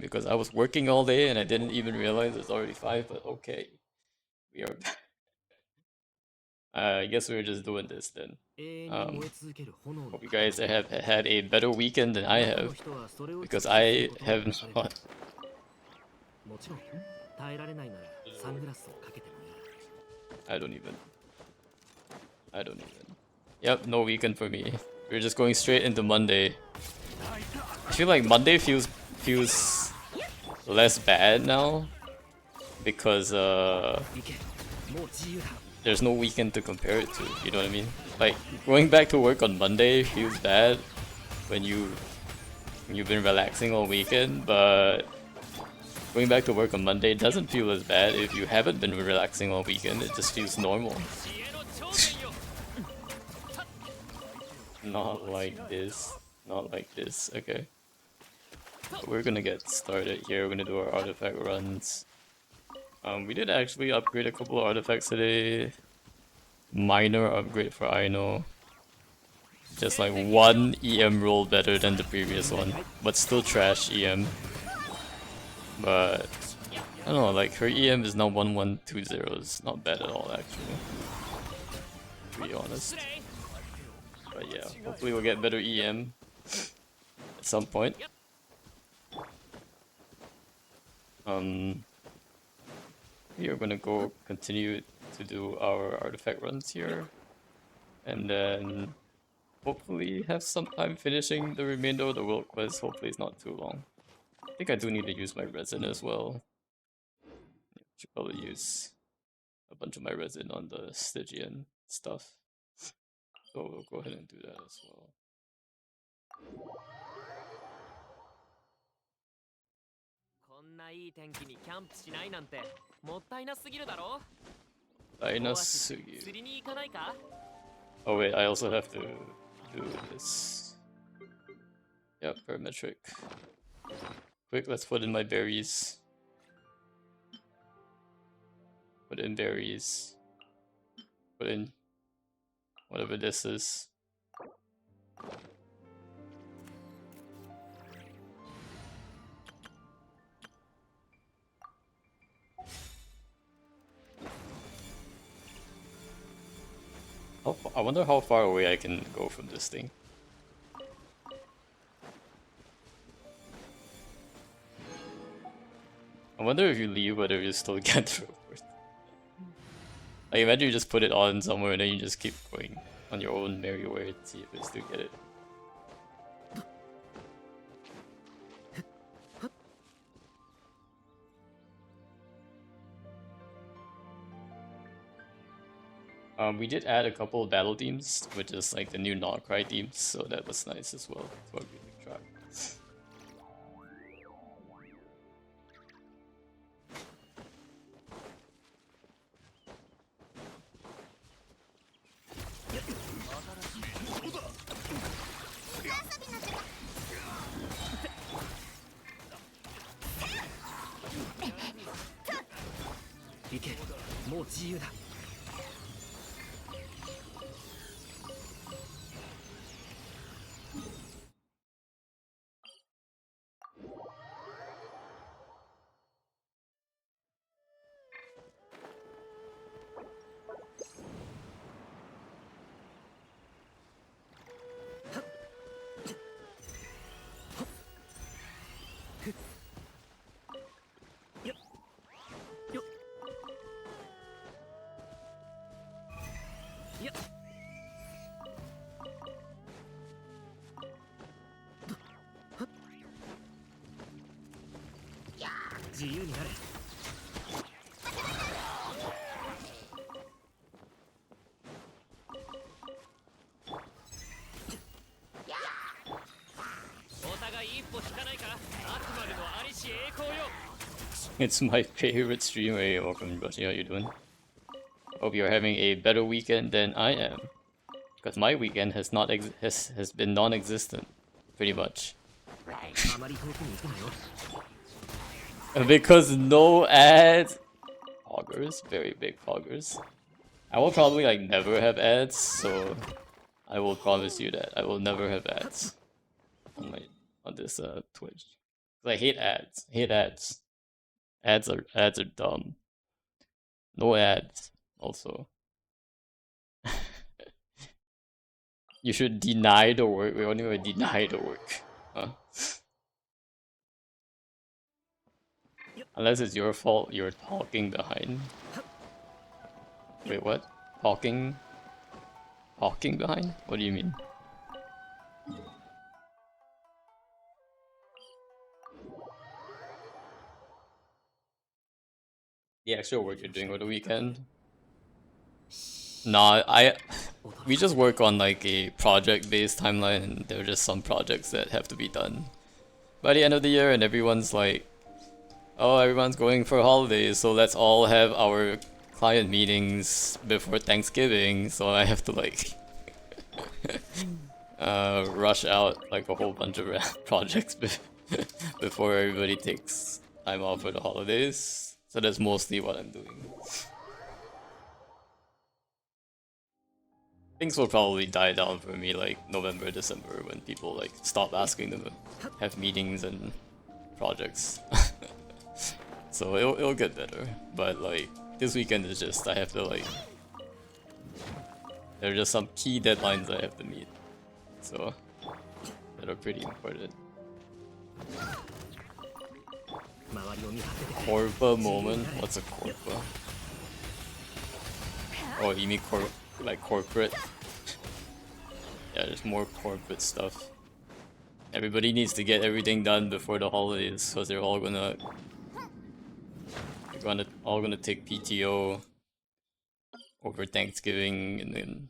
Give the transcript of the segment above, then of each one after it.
because I was working all day and I didn't even realize it's already 5, but okay. We are back. I guess we're just doing this then. Hope you guys have had a better weekend than I have, because I have not. I don't even. Yep, no weekend for me. We're just going straight into Monday. I feel like Monday feels less bad now because there's no weekend to compare it to. You know what I mean? Like going back to work on Monday feels bad when you've been relaxing all weekend, but going back to work on Monday doesn't feel as bad if you haven't been relaxing all weekend. It just feels normal. Not like this. Not like this. Okay. We're gonna get started here. We're gonna do our artifact runs. We did actually upgrade a couple of artifacts today. Minor upgrade for Aino. Just like one EM roll better than the previous one, but still trash EM. But I don't know, like her EM is now 1120. It's not bad at all actually. To be honest. But yeah, hopefully we'll get better EM at some point. We are gonna go continue to do our artifact runs here, and then hopefully have some time finishing the remainder of the world quest. Hopefully it's not too long. I think I do need to use my resin as well. Should probably use a bunch of my resin on the Stygian stuff. So we'll go ahead and do that as well. こんないい天気にキャンプしないなんてもったいなすぎるだろ。釣りに行かないか? Oh wait, I also have to do this. Yeah, parametric. Quick, let's put in my berries. Put in berries. Put in whatever this is. I wonder how far away I can go from this thing. I wonder if you leave whether you still get through. Like imagine you just put it on somewhere and then you just keep going on your own merry way to see if you still get it. We did add a couple of battle themes, which is like the new Nocry themes, so that was nice as well to our music track. It's my favorite stream. Hey, welcome, Rusty. How you doing? Hope you're having a better weekend than I am, because my weekend has not has been non-existent, pretty much. Because no ads. Poggers, very big poggers. I will probably like never have ads, so I will promise you that I will never have ads on this Twitch. I hate ads. I hate ads. Ads are dumb. No ads. Also, you should deny the work. We only want to deny the work. Huh? Unless it's your fault, you're talking behind. Wait, what? Talking? Talking behind? What do you mean? The actual work you're doing over the weekend? Nah, we just work on like a project-based timeline, and there are just some projects that have to be done by the end of the year, and everyone's like, oh, everyone's going for holidays, so let's all have our client meetings before Thanksgiving, so I have to like rush out like a whole bunch of projects before everybody takes time off for the holidays. So that's mostly what I'm doing. Things will probably die down for me like November, December when people like stop asking them to have meetings and projects. So it'll get better. But like this weekend is just I have to like there are just some key deadlines I have to meet. So that are pretty important. Corpa moment? What's a corpa? Oh, you mean like corporate? Yeah, there's more corporate stuff. Everybody needs to get everything done before the holidays, because they're all gonna take PTO over Thanksgiving and then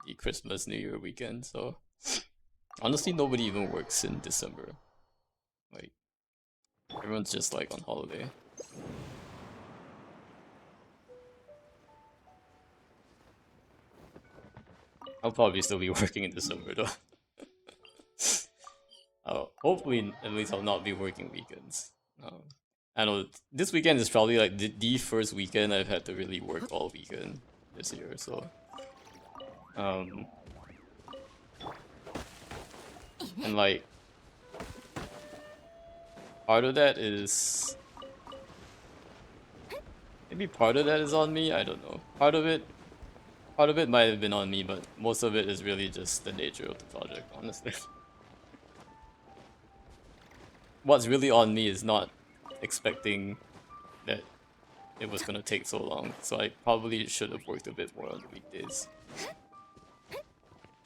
the Christmas New Year weekend. So honestly, nobody even works in December. Like everyone's just like on holiday. I'll probably still be working in December though. Hopefully, at least I'll not be working weekends. I know this weekend is probably like the first weekend I've had to really work all weekend this year. So, um, and like part of that is maybe part of that is on me. I don't know. Part of it might have been on me, but most of it is really just the nature of the project. Honestly, what's really on me is not expecting that it was gonna take so long, so I probably should have worked a bit more on the weekdays.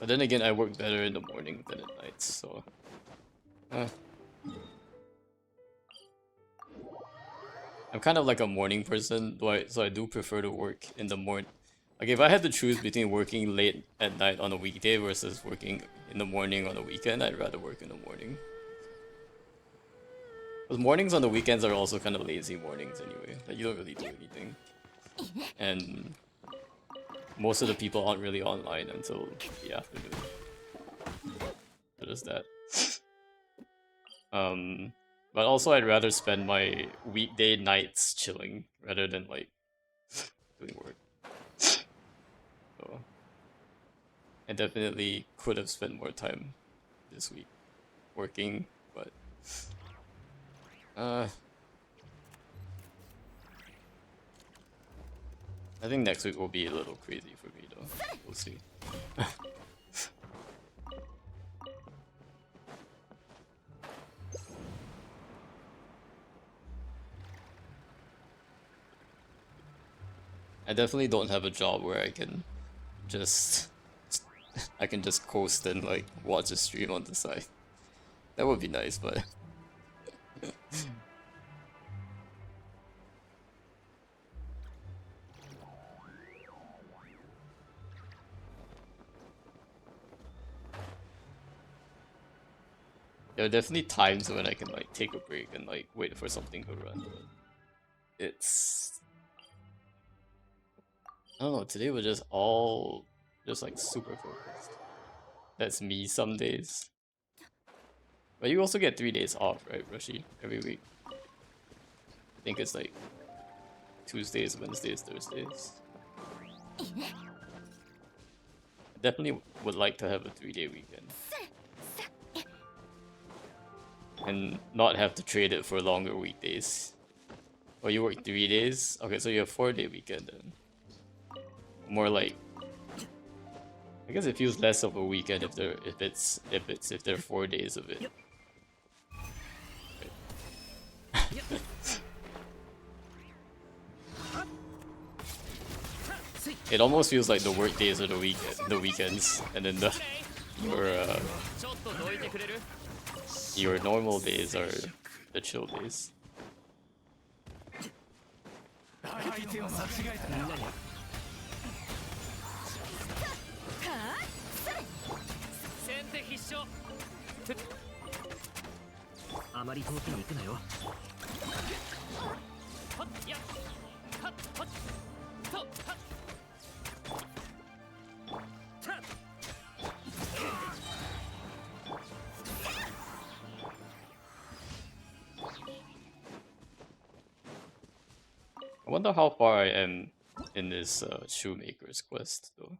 But then again, I work better in the morning than at night, so... I'm kind of like a morning person, so I do prefer to work in the morning. Like if I had to choose between working late at night on a weekday versus working in the morning on a weekend, I'd rather work in the morning. Because mornings on the weekends are also kind of lazy mornings anyway. Like you don't really do anything. And most of the people aren't really online until the afternoon. So there's that. But also I'd rather spend my weekday nights chilling rather than like doing work. So I definitely could have spent more time this week working, but I think next week will be a little crazy for me though. We'll see. I definitely don't have a job where I can just coast and like watch a stream on the side. That would be nice, but there are definitely times when I can like take a break and like wait for something to run. But it's I don't know. Today was just all just like super focused. That's me some days. But you also get 3 days off, right, Rashi? Every week. I think it's like Tuesdays, Wednesdays, Thursdays. I definitely would like to have a 3-day weekend. and not have to trade it for longer weekdays. Oh, you work 3 days? Okay, so you have 4-day weekend then. More like, I guess it feels less of a weekend if they're 4 days of it. It almost feels like the work days are the weekends, and then your your normal days are the chill days. I wonder how far I am in this shoemaker's quest though.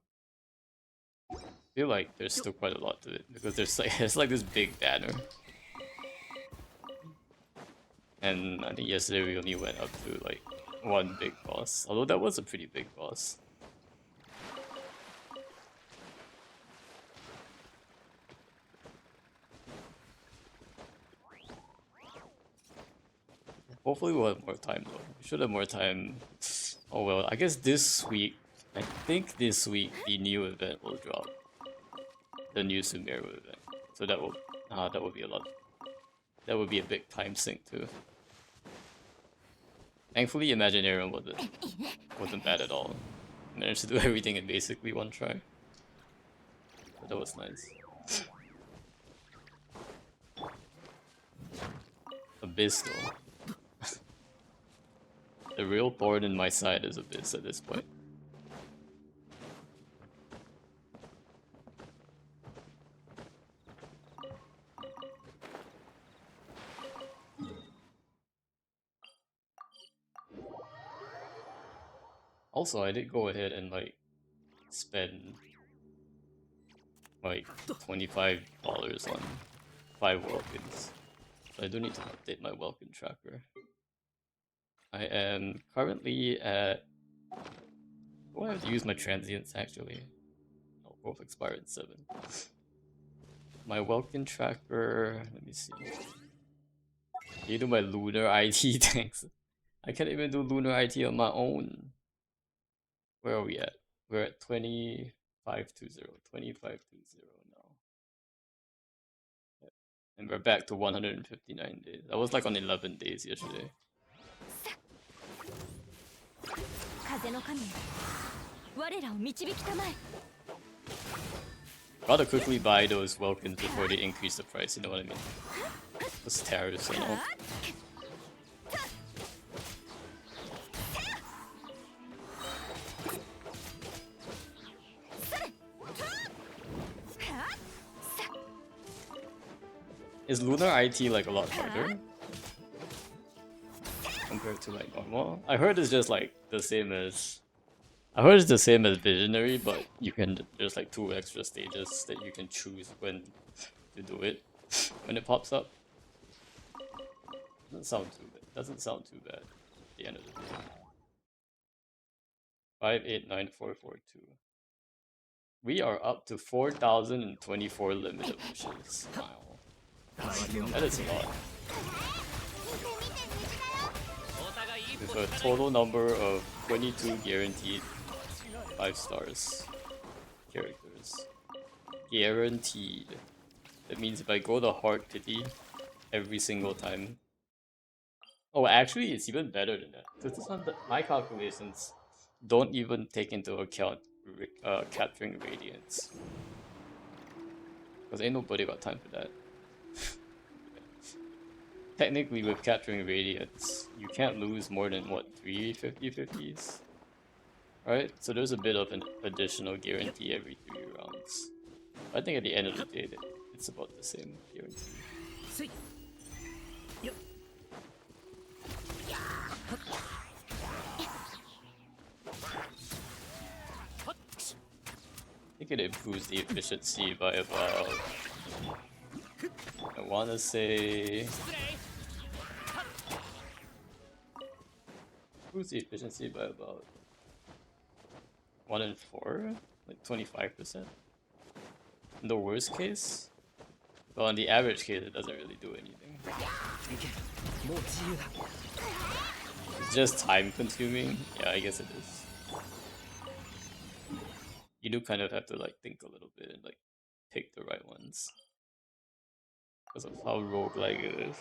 I feel like there's still quite a lot to it because there's like this big banner. And I think yesterday we only went up to like one big boss. Although that was a pretty big boss. Hopefully we'll have more time though. We should have more time. Oh well, I guess this week, I think this week the new event will drop. The new Sumeru event. So that will be a lot. That would be a big time sink too. Thankfully Imaginarium wasn't bad at all. Managed to do everything in basically one try. But that was nice. Abyss though. The real thorn in my side is Abyss at this point. Also, I did go ahead and like spend like $25 on 5 Welkins. So I do need to update my Welkin tracker. I am currently at... Oh, I have to use my transients actually. No, both expire in 7. My Welkin tracker, let me see. Can you do my lunar IT? Thanks. I can't even do lunar IT on my own. Where are we at? We're at 2520 now. Yep. And we're back to 159 days. I was like on 11 days yesterday. Gotta quickly buy those Welkins before they increase the price, you know what I mean? Those tariffs and all. Is lunar IT like a lot harder compared to like normal? I heard it's just like the same as... I heard it's the same as Visionary, but you can... There's like 2 extra stages that you can choose when to do it. When it pops up. Doesn't sound too bad at the end of the day. 589442. We are up to 4,024 limited wishes. Wow. That is a lot. With a total number of 22 guaranteed 5 stars characters. Guaranteed. That means if I go to Heart Pity every single time. Oh, actually, it's even better than that. Because this one, my calculations don't even take into account capturing Radiance. Because ain't nobody got time for that. Technically, with capturing Radiance, you can't lose more than, what, 3 50/50s? Right? So there's a bit of an additional guarantee every 3 rounds. I think at the end of the day, it's about the same guarantee. I think it improves the efficiency by about wanna say boost the efficiency by about 1 in 4, like 25%. In the worst case, well, in the average case, it doesn't really do anything. It's just time consuming. Yeah, I guess it is. You do kind of have to like think a little bit and like pick the right ones because of how roguelike it is.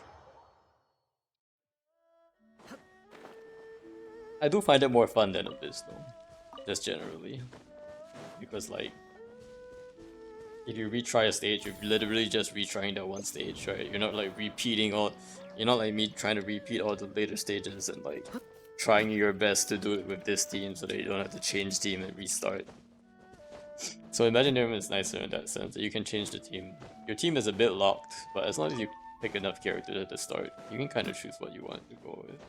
I do find it more fun than Abyss though, just generally, because like if you retry a stage, you're literally just retrying that one stage, right? You're not like repeating all, you're not like me trying to repeat all the later stages and like trying your best to do it with this team so that you don't have to change team and restart. So Imaginarium is nicer in that sense that you can change the team. Your team is a bit locked, but as long as you pick enough characters at the start, you can kind of choose what you want to go with.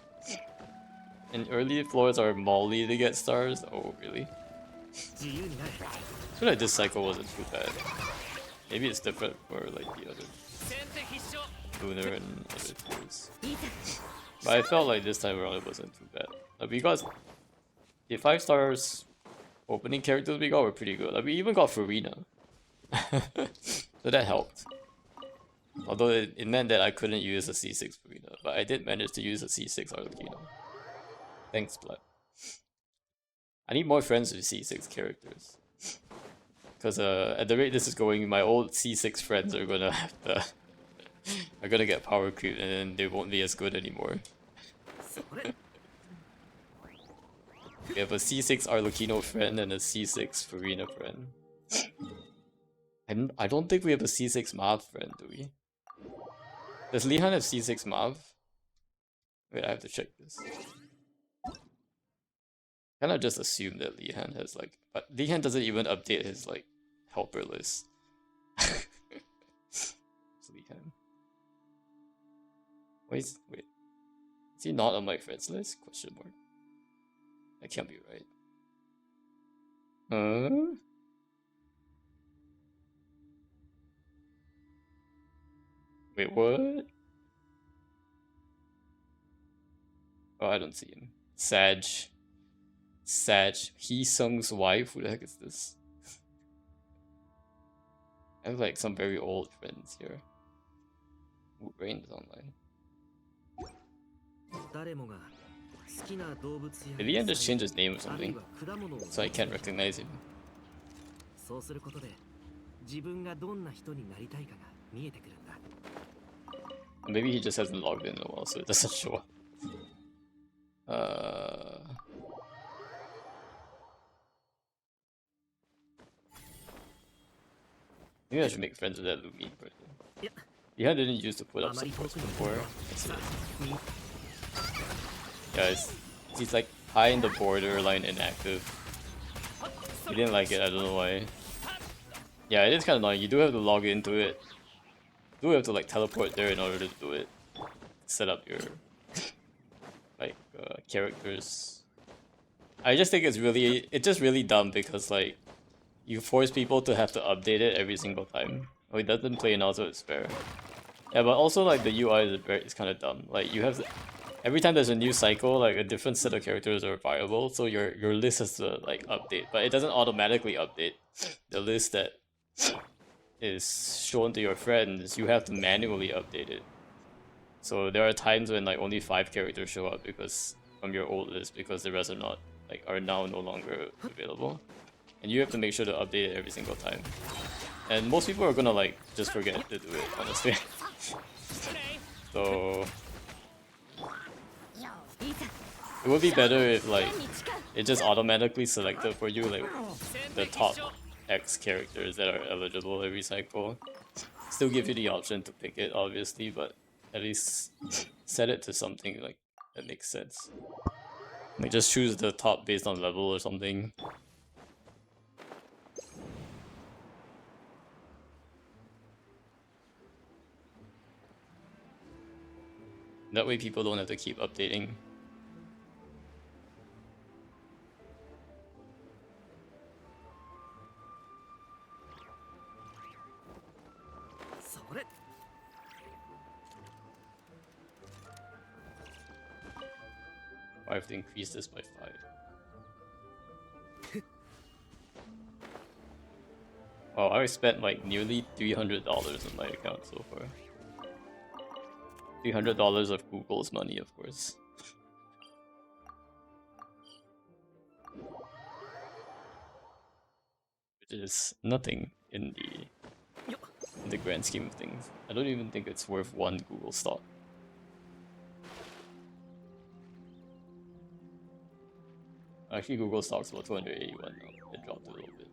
And early floors are molly to get stars. Oh, really? I feel like this cycle wasn't too bad. Maybe it's different for like the other lunar and other floors. But I felt like this time around it wasn't too bad. Because the 5 stars opening characters we got were pretty good. Like we even got Farina. So that helped. Although it meant that I couldn't use a C6 Farina, but I did manage to use a C6 Arlecchino. Thanks, Blood. I need more friends with C6 characters. Because at the rate this is going, my old C6 friends are gonna have to are gonna get power creep and then they won't be as good anymore. We have a C6 Arlecchino friend and a C6 Farina friend. I don't think we have a C6 Mav friend, do we? Does Lihan have C6 Mav? Wait, I have to check this. Kinda just assume that Lihan has like, but Lihan doesn't even update his like helper list. It's Lihan. Wait, is he not on my friends list? Question mark. That can't be right. Huh? Wait, what? Oh, I don't see him. Sag. Hee Sung's wife? Who the heck is this? I have like some very old friends here. Ooh, Rain is online. Did Ian just change his name or something? So I can't recognize him. Maybe he just hasn't logged in a while, so it doesn't show up. Maybe I should make friends with that Lumine person. Yeah, didn't use to put up supports before. Guys, he's like high in the borderline inactive. He didn't like it, I don't know why. Yeah, it is kind of annoying. You do have to log into it. You do have to like teleport there in order to do it. Set up your like characters. I just think it's just really dumb because like you force people to have to update it every single time. Oh, it doesn't play now, so it's fair. Yeah, but also like the UI is kind of dumb. Like you have to, every time there's a new cycle, like a different set of characters are viable, so your list has to like update, but it doesn't automatically update. The list that is shown to your friends, you have to manually update it. So there are times when like only 5 characters show up because from your old list because the rest are not like are now no longer available. And you have to make sure to update it every single time. And most people are gonna like just forget to do it, honestly. So it would be better if like it just automatically selected for you like the top X characters that are eligible every cycle. Still give you the option to pick it, obviously, but at least set it to something like that makes sense. Like just choose the top based on level or something. That way people don't have to keep updating. I have to increase this by 5. Wow, I spent like nearly $300 on my account so far. $300 of Google's money, of course. Which is nothing in the grand scheme of things. I don't even think it's worth one Google stock. Actually, Google stock's about 281 now. It dropped a little bit.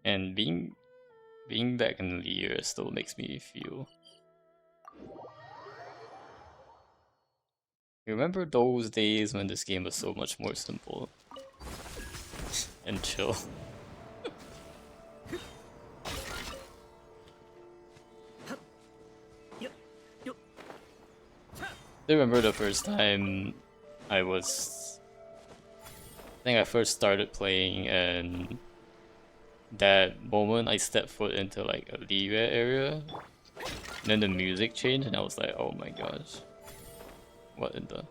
And being back in the year still makes me feel. Remember those days when this game was so much more simple and chill? I remember the first time I think I first started playing, and that moment I stepped foot into like a Liga area, and then the music changed, and I was like, oh my gosh, what in the...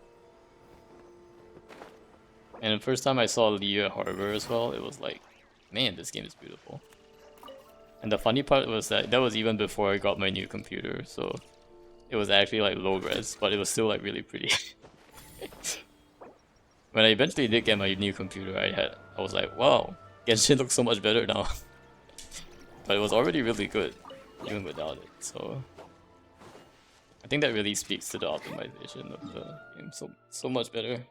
And the first time I saw Liga Harbor as well, it was like, man, this game is beautiful. And the funny part was that was even before I got my new computer, so it was actually like low res, but it was still like really pretty. When I eventually did get my new computer, I was like, wow, Genshin looks so much better now. But it was already really good, even without it. So I think that really speaks to the optimization of the game. So much better.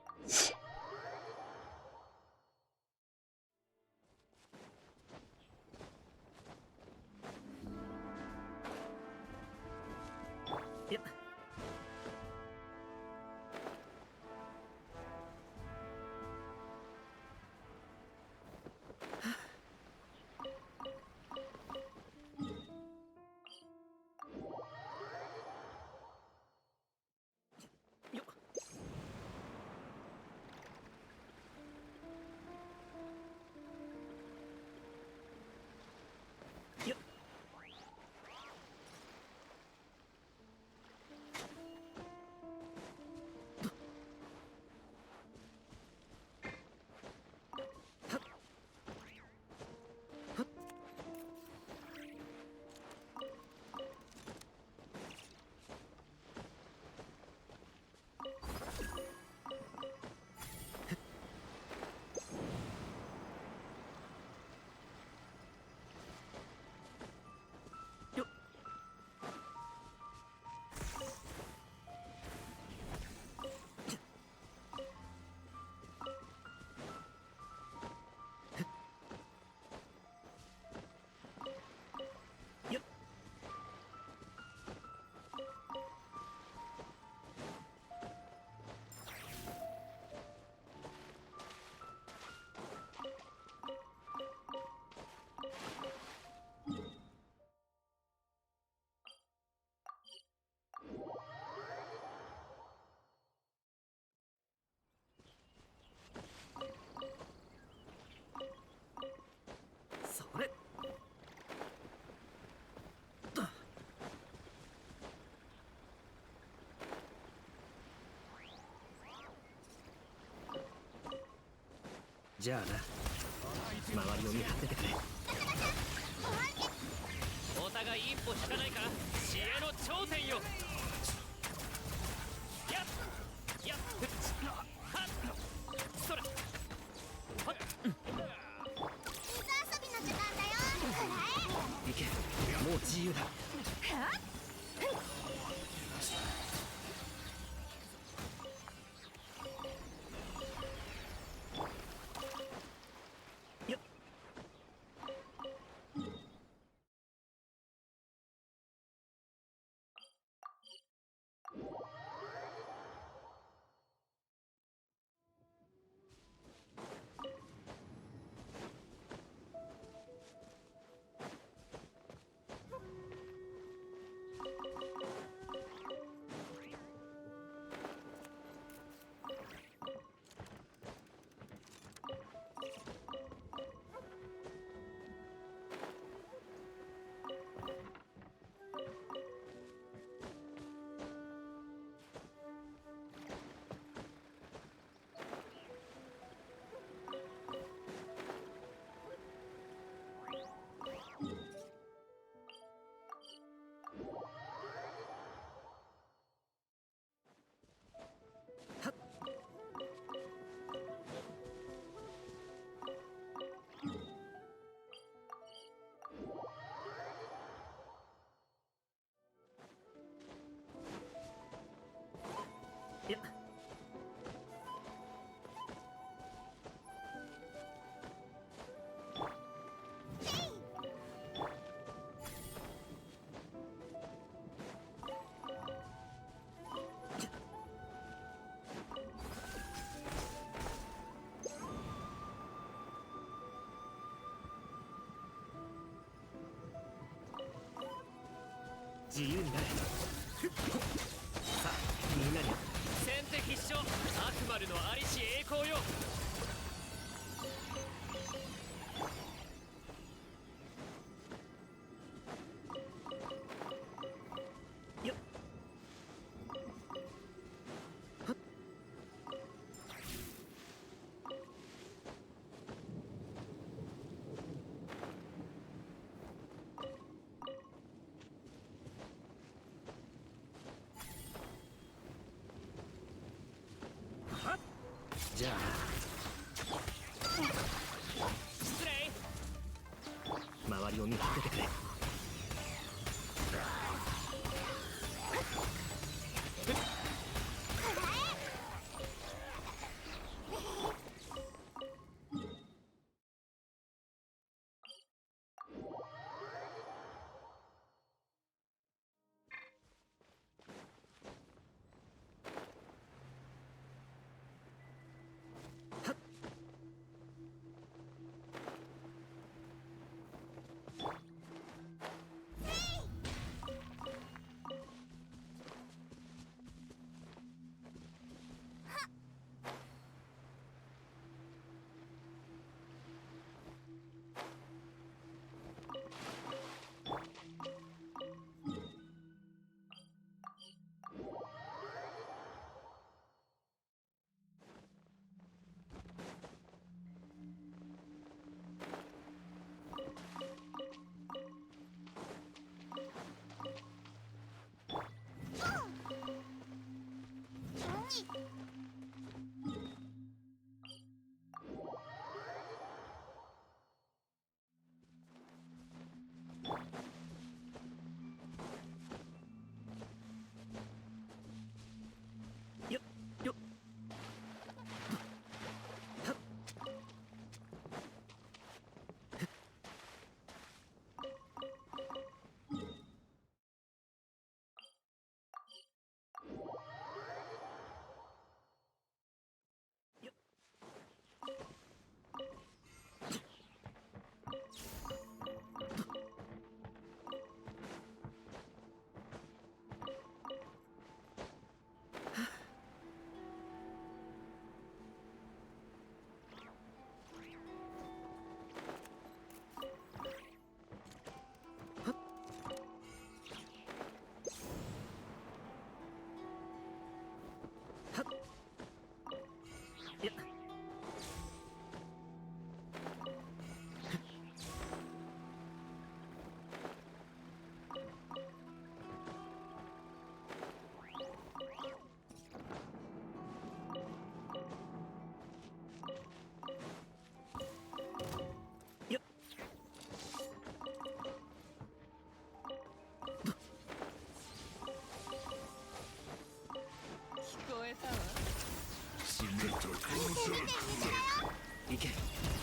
じゃあな、周りを見張っててくれ。お互い一歩引かないから知恵の頂点よ。やっやっはっそらはっ。水遊びの時間だよ。行け、もう自由だ。よっ。いや、自由になれ。さあ、みんなに先手必勝、悪魔のありし栄光よ。よっ。はっ。はっ。じゃあ失礼。周りを見張っててくれ。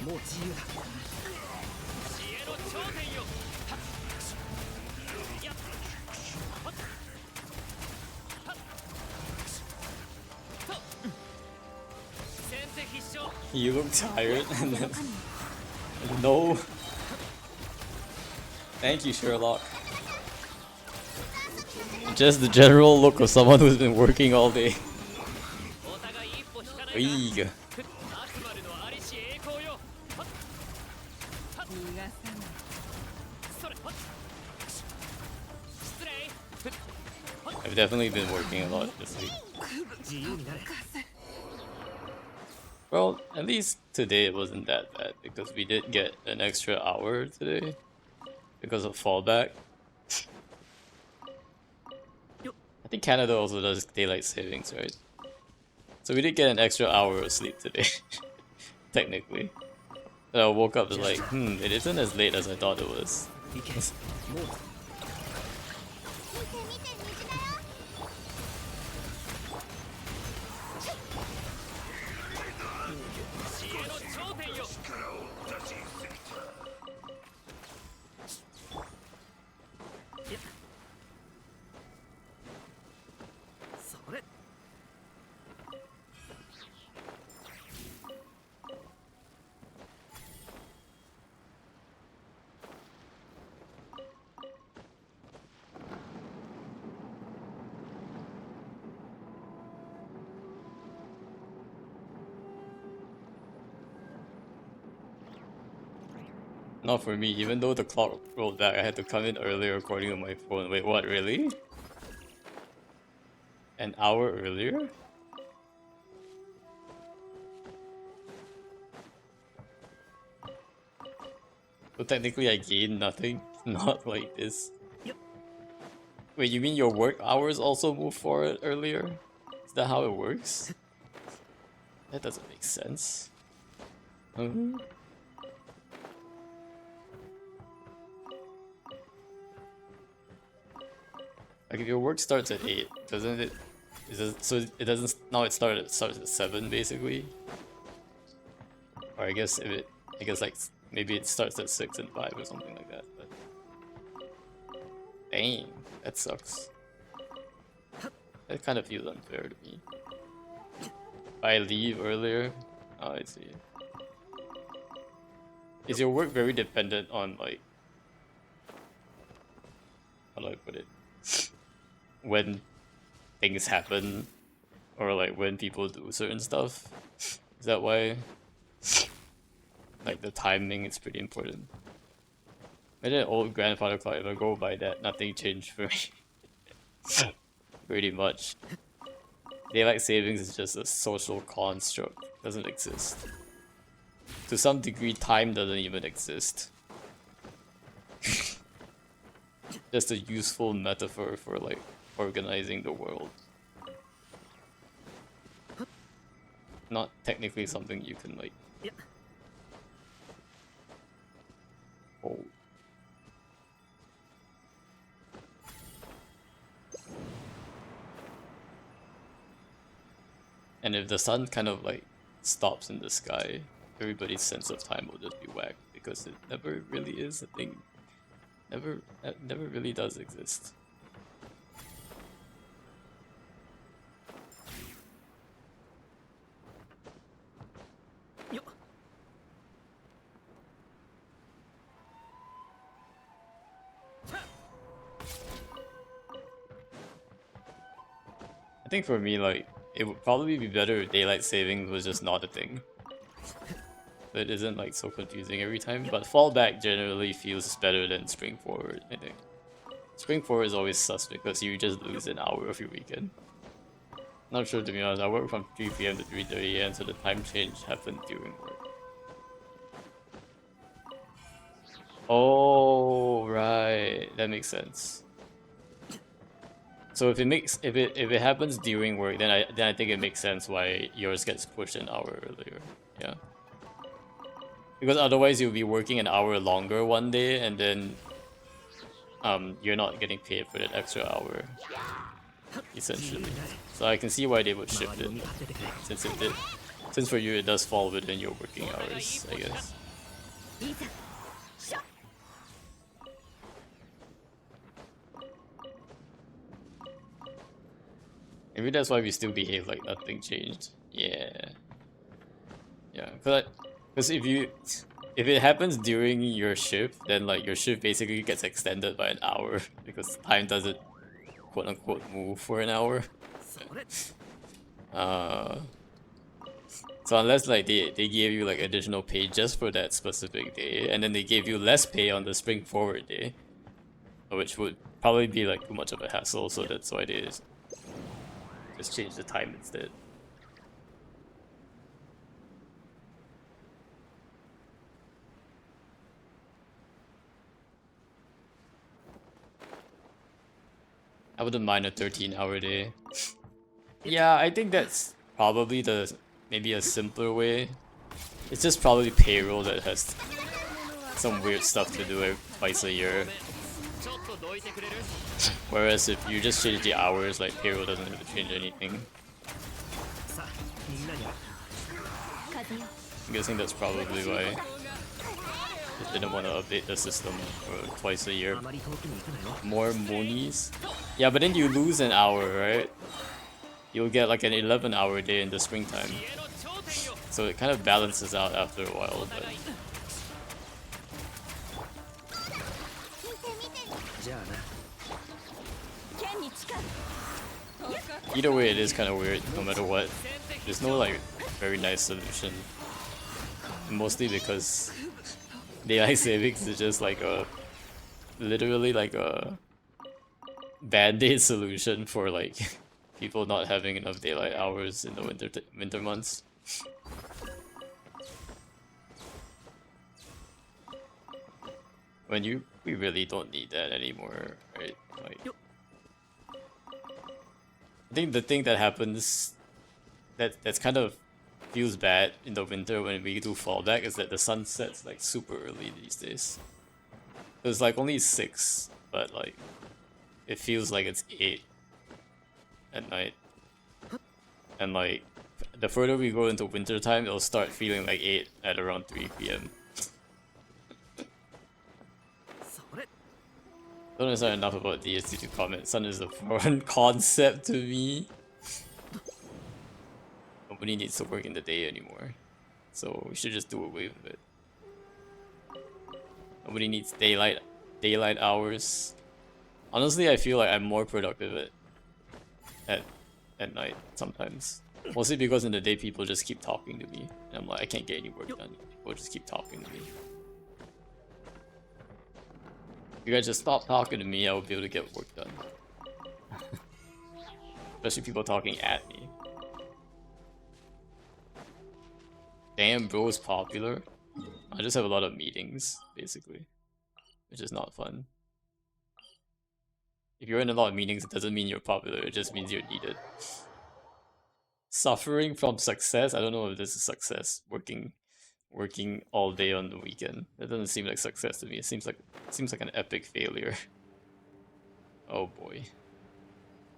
もう自由だ知恵の頂点よはっやっはっはっと先手必勝 You look tired and then no. Thank you, Sherlock. Just the general look of someone who's been working all day. お互い一歩引かないが Eeg. 悪魔のありし栄光よはっはっそれはっ失礼 I've definitely been working a lot this week. 自由になれ Well, at least today it wasn't that bad because we did get an extra hour today because of fallback. I think Canada also does daylight savings, right? So we did get an extra hour of sleep today, technically. And I woke up and like, it isn't as late as I thought it was. いけもう見て見て虹だよ知恵の頂点よいやそれ Not for me, even though the clock rolled back, I had to come in earlier according to my phone. Wait, what, really? An hour earlier? So technically I gained nothing? Not like this. Yep. Wait, you mean your work hours also moved forward earlier? Is that how it works? That doesn't make sense. Like if your work starts at 8, doesn't it? So it doesn't. Now it starts at 7 basically. Or I guess like maybe it starts at 6 and 5 or something like that. But dang, that sucks. That kind of feels unfair to me. If I leave earlier. Oh, I see. Is your work very dependent on like? How do I put it? When things happen, or like when people do certain stuff? Is that why? Like the timing is pretty important. Maybe an old grandfather clock, if I go by that, nothing changed for me. Pretty much. Daylight savings is just a social construct. Doesn't exist. To some degree, time doesn't even exist. Just a useful metaphor for like organizing the world. Not technically something you can like hold. And if the sun kind of like stops in the sky, everybody's sense of time will just be whacked because it never really is a thing. It never really does exist. I think for me, like, it would probably be better if daylight savings was just not a thing. That isn't like so confusing every time, but fallback generally feels better than spring forward, I think. Spring forward is always sus because you just lose an hour of your weekend. Not sure, to be honest. I work from 3 PM to 3:30 AM, so the time change happened during work. Oh, right, that makes sense. So if it happens during work, then I think it makes sense why yours gets pushed an hour earlier. Yeah. Because otherwise you'll be working an hour longer one day and then you're not getting paid for that extra hour. Essentially. So I can see why they would shift it. Since for you it does fall within your working hours, I guess. Maybe that's why we still behave like nothing changed. Yeah. Yeah, because if it happens during your shift, then like your shift basically gets extended by an hour because time doesn't quote unquote move for an hour. Uh, so unless like they gave you like additional pay just for that specific day, and then they gave you less pay on the spring forward day, which would probably be like too much of a hassle. So that's why they just change the time instead. I wouldn't mind a 13-hour day. Yeah, I think that's probably maybe a simpler way. It's just probably payroll that has some weird stuff to do twice a year. Whereas if you just change the hours, like payroll doesn't really change anything. I'm guessing that's probably why they didn't want to update the system for twice a year. More monies? Yeah, but then you lose an hour, right? You'll get like an 11-hour day in the springtime. So it kind of balances out after a while, but... Either way, it is kind of weird, no matter what. There's no like very nice solution. Mostly because daylight savings is just like literally like a band-aid solution for like people not having enough daylight hours in the winter months. When we really don't need that anymore, right? Like, I think the thing that happens that's kind of feels bad in the winter when we do fallback is that the sun sets like super early these days. It's like only 6, but like it feels like it's 8 at night. And like the further we go into winter time, it'll start feeling like 8 at around 3 p.m. Don't understand enough about DST to comment. Sun is a foreign concept to me. Nobody needs to work in the day anymore, so we should just do away with it. Nobody needs daylight hours. Honestly, I feel like I'm more productive at night sometimes. Mostly because in the day people just keep talking to me, and I'm like, I can't get any work done. People just keep talking to me. If you guys just stop talking to me, I will be able to get work done. Especially people talking at me. Damn, bro is popular. I just have a lot of meetings, basically, which is not fun. If you're in a lot of meetings, it doesn't mean you're popular, it just means you're needed. Suffering from success? I don't know if this is success. Working all day on the weekend. That doesn't seem like success to me. It seems like an epic failure. Oh boy.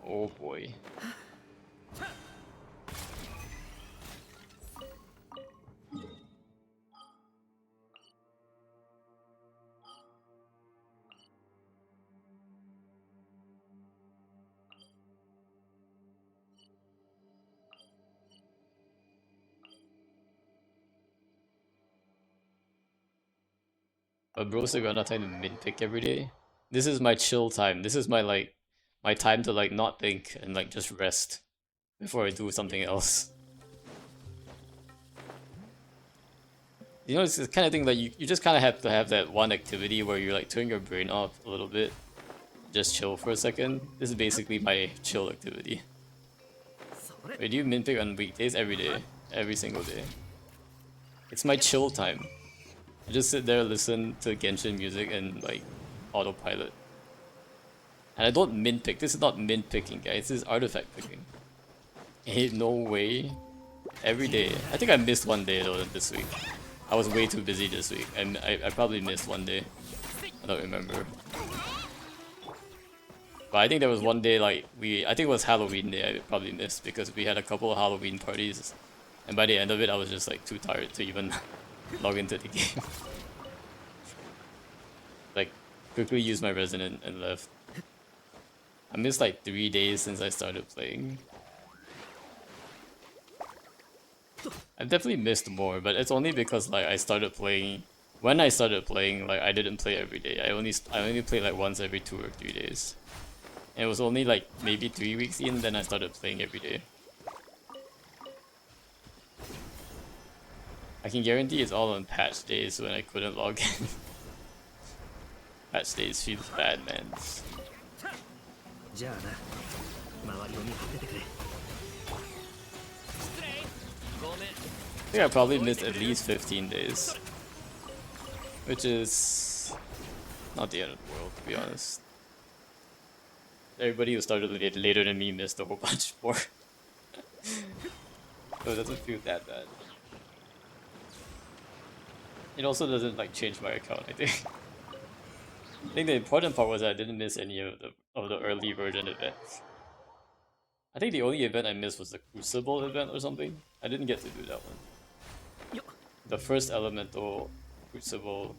Oh boy. But bro still got nothing to min-pick every day. This is my chill time. This is my time to like not think and like just rest before I do something else. You know, it's the kind of thing that you just kind of have to have that one activity where you like turn your brain off a little bit, just chill for a second. This is basically my chill activity. Wait, do you min-pick on weekdays? Every day, every single day. It's my chill time. I just sit there, listen to Genshin music and like autopilot. And I don't min-pick. This is not min-picking, guys. This is artifact picking. Ain't no way. Every day. I think I missed one day though this week. I was way too busy this week. I probably missed one day. I don't remember. But I think there was one day like I think it was Halloween day I probably missed because we had a couple of Halloween parties. And by the end of it I was just like too tired to even log into the game. quickly used my resin and left. I missed like 3 days since I started playing. I definitely missed more, but it's only because like I started playing. When I started playing, like I didn't play every day. I only played like once every 2 or 3 days. And it was only like maybe 3 weeks in, then I started playing every day. I can guarantee it's all on patch days when I couldn't log in. Patch days feels bad, man. じゃあな、周りを見張っててくれ。失礼。ごめん。I think I probably missed at least 15 days. Which is not the end of the world, to be honest. Everybody who started later than me missed a whole bunch more. So it doesn't feel that bad. It also doesn't like change my account, I think. I think the important part was that I didn't miss any of the early version events. I think the only event I missed was the Crucible event or something. I didn't get to do that one. The first Elemental Crucible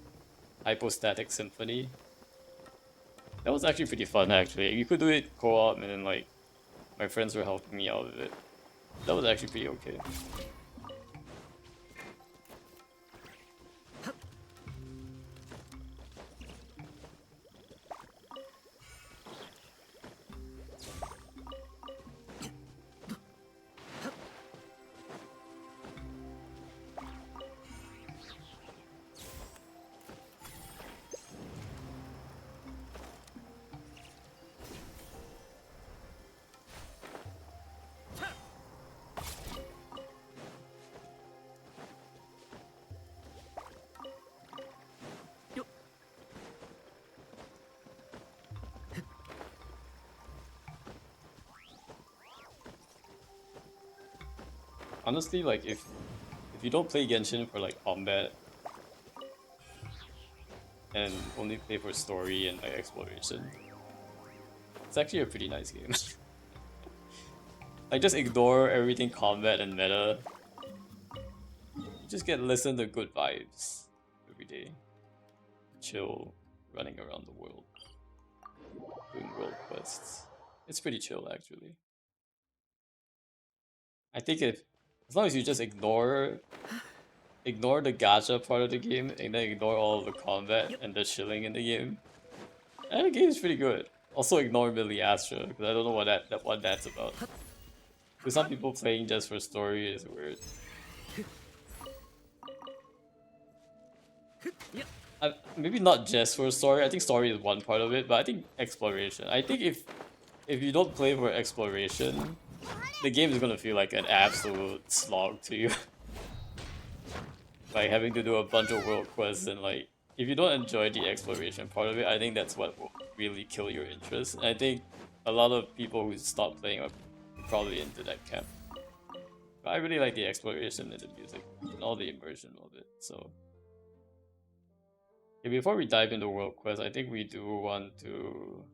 Hypostatic Symphony. That was actually pretty fun, actually. You could do it co-op, and then like my friends were helping me out with it. That was actually pretty okay. Honestly, like if you don't play Genshin for like combat and only play for story and like exploration, it's actually a pretty nice game. Like just ignore everything combat and meta. You just listen to good vibes every day. Chill, running around the world, doing world quests. It's pretty chill actually. I think as long as you just ignore the gacha part of the game and then ignore all of the combat and the chilling in the game, and the game is pretty good. Also ignore Millie Astra because I don't know what that's about. Because some people playing just for story is weird. Maybe not just for story. I think story is one part of it, but I think exploration. I think if you don't play for exploration, the game is gonna feel like an absolute slog to you. Like having to do a bunch of world quests and like if you don't enjoy the exploration part of it, I think that's what will really kill your interest. And I think a lot of people who stop playing are probably into that camp. But I really like the exploration and the music and all the immersion of it. So okay, before we dive into world quest, I think we do want to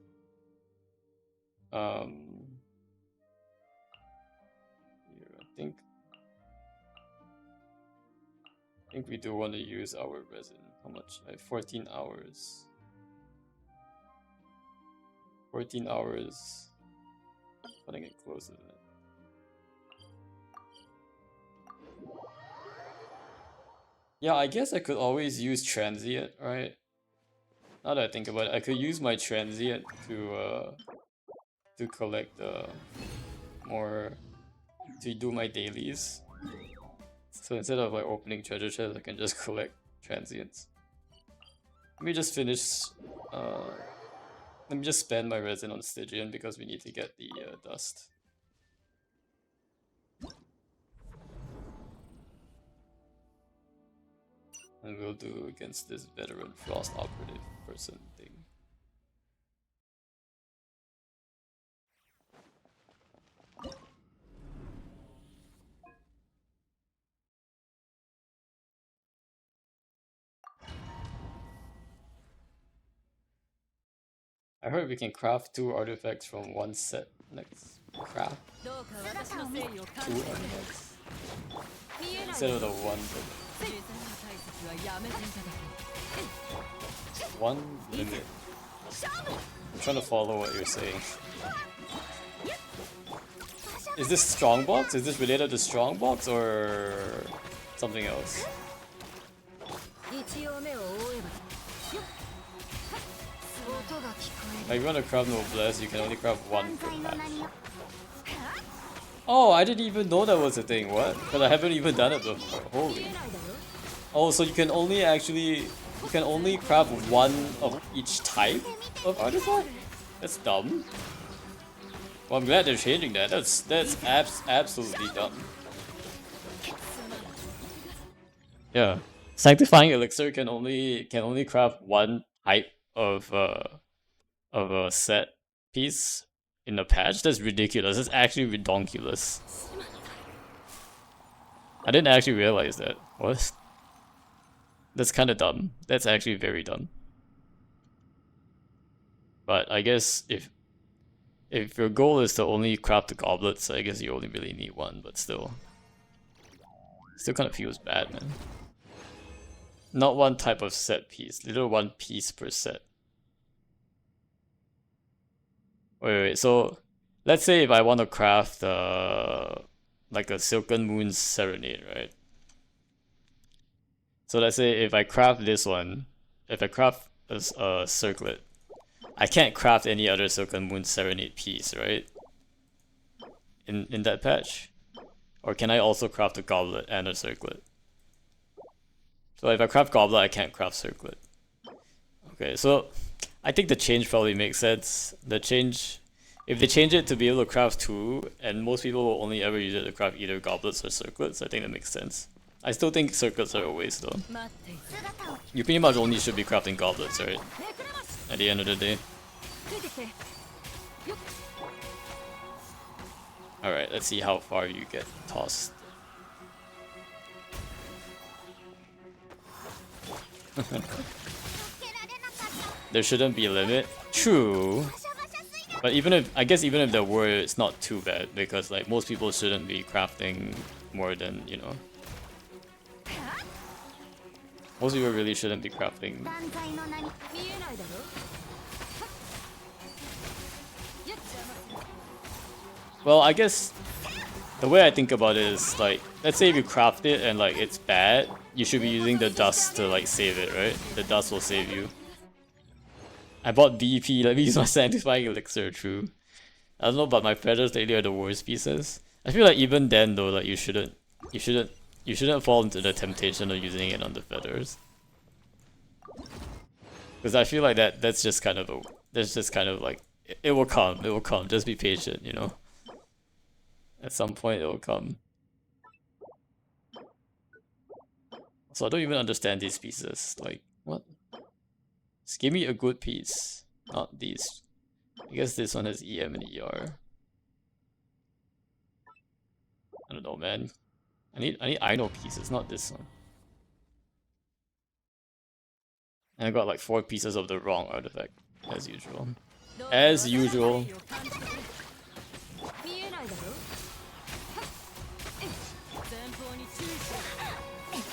here, I think we do want to use our resin. How much? Like 14 hours. 14 hours. Cutting it close, isn't it? Yeah, I guess I could always use transient, right? Now that I think about it, I could use my transient to collect more to do my dailies. So instead of like opening treasure chests, I can just collect transients. Let me just finish. Let me just spend my resin on Stygian because we need to get the dust. And we'll do against this veteran Frost operative person thing. I heard we can craft 2 artifacts from 1 set. Next, craft 2 artifacts instead of the 1 limit. 1 limit. I'm trying to follow what you're saying. Is this strongbox? Is this related to strongbox or something else? Like, if you want to craft Noblesse, you can only craft one per match. Oh, I didn't even know that was a thing. What? Because I haven't even done it before. Holy. Oh, so you can only craft one of each type of artifact? That's dumb. Well, I'm glad they're changing that. That's absolutely dumb. Yeah, sanctifying elixir can only craft one type of a set piece in a patch. That's ridiculous. That's actually redonkulous. I didn't actually realize that. What? That's kind of dumb. That's actually very dumb. But I guess if your goal is to only craft the goblets, I guess you only really need one. But still kind of feels bad, man. Not one type of set piece. Literally one piece per set. Wait. So, let's say if I want to craft like a Silken Moon Serenade, right? So let's say if I craft this one, if I craft a circlet, I can't craft any other Silken Moon Serenade piece, right? In that patch? Or can I also craft a goblet and a circlet? So if I craft goblet, I can't craft circlet. Okay, so I think the change probably makes sense. If they change it to be able to craft two, and most people will only ever use it to craft either goblets or circlets, I think that makes sense. I still think circlets are a waste though. You pretty much only should be crafting goblets, right? At the end of the day. Alright, let's see how far you get tossed. There shouldn't be a limit. True. But even if there were, it's not too bad because like most people shouldn't be crafting more than, you know. Most people really shouldn't be crafting. Well, I guess the way I think about it is like, let's say if you craft it and like it's bad, you should be using the dust to like save it, right? The dust will save you. I bought DP, let me use my sanctifying elixir, true. I don't know, but my feathers lately are the worst pieces. I feel like even then though, like you shouldn't fall into the temptation of using it on the feathers. Because I feel like that's just kind of like it will come, just be patient, you know. At some point it will come. So I don't even understand these pieces. Like, what? Just give me a good piece. Not these. I guess this one has EM and ER. I don't know, man. I need Ino pieces, not this one. And I got like 4 pieces of the wrong artifact, as usual. As usual.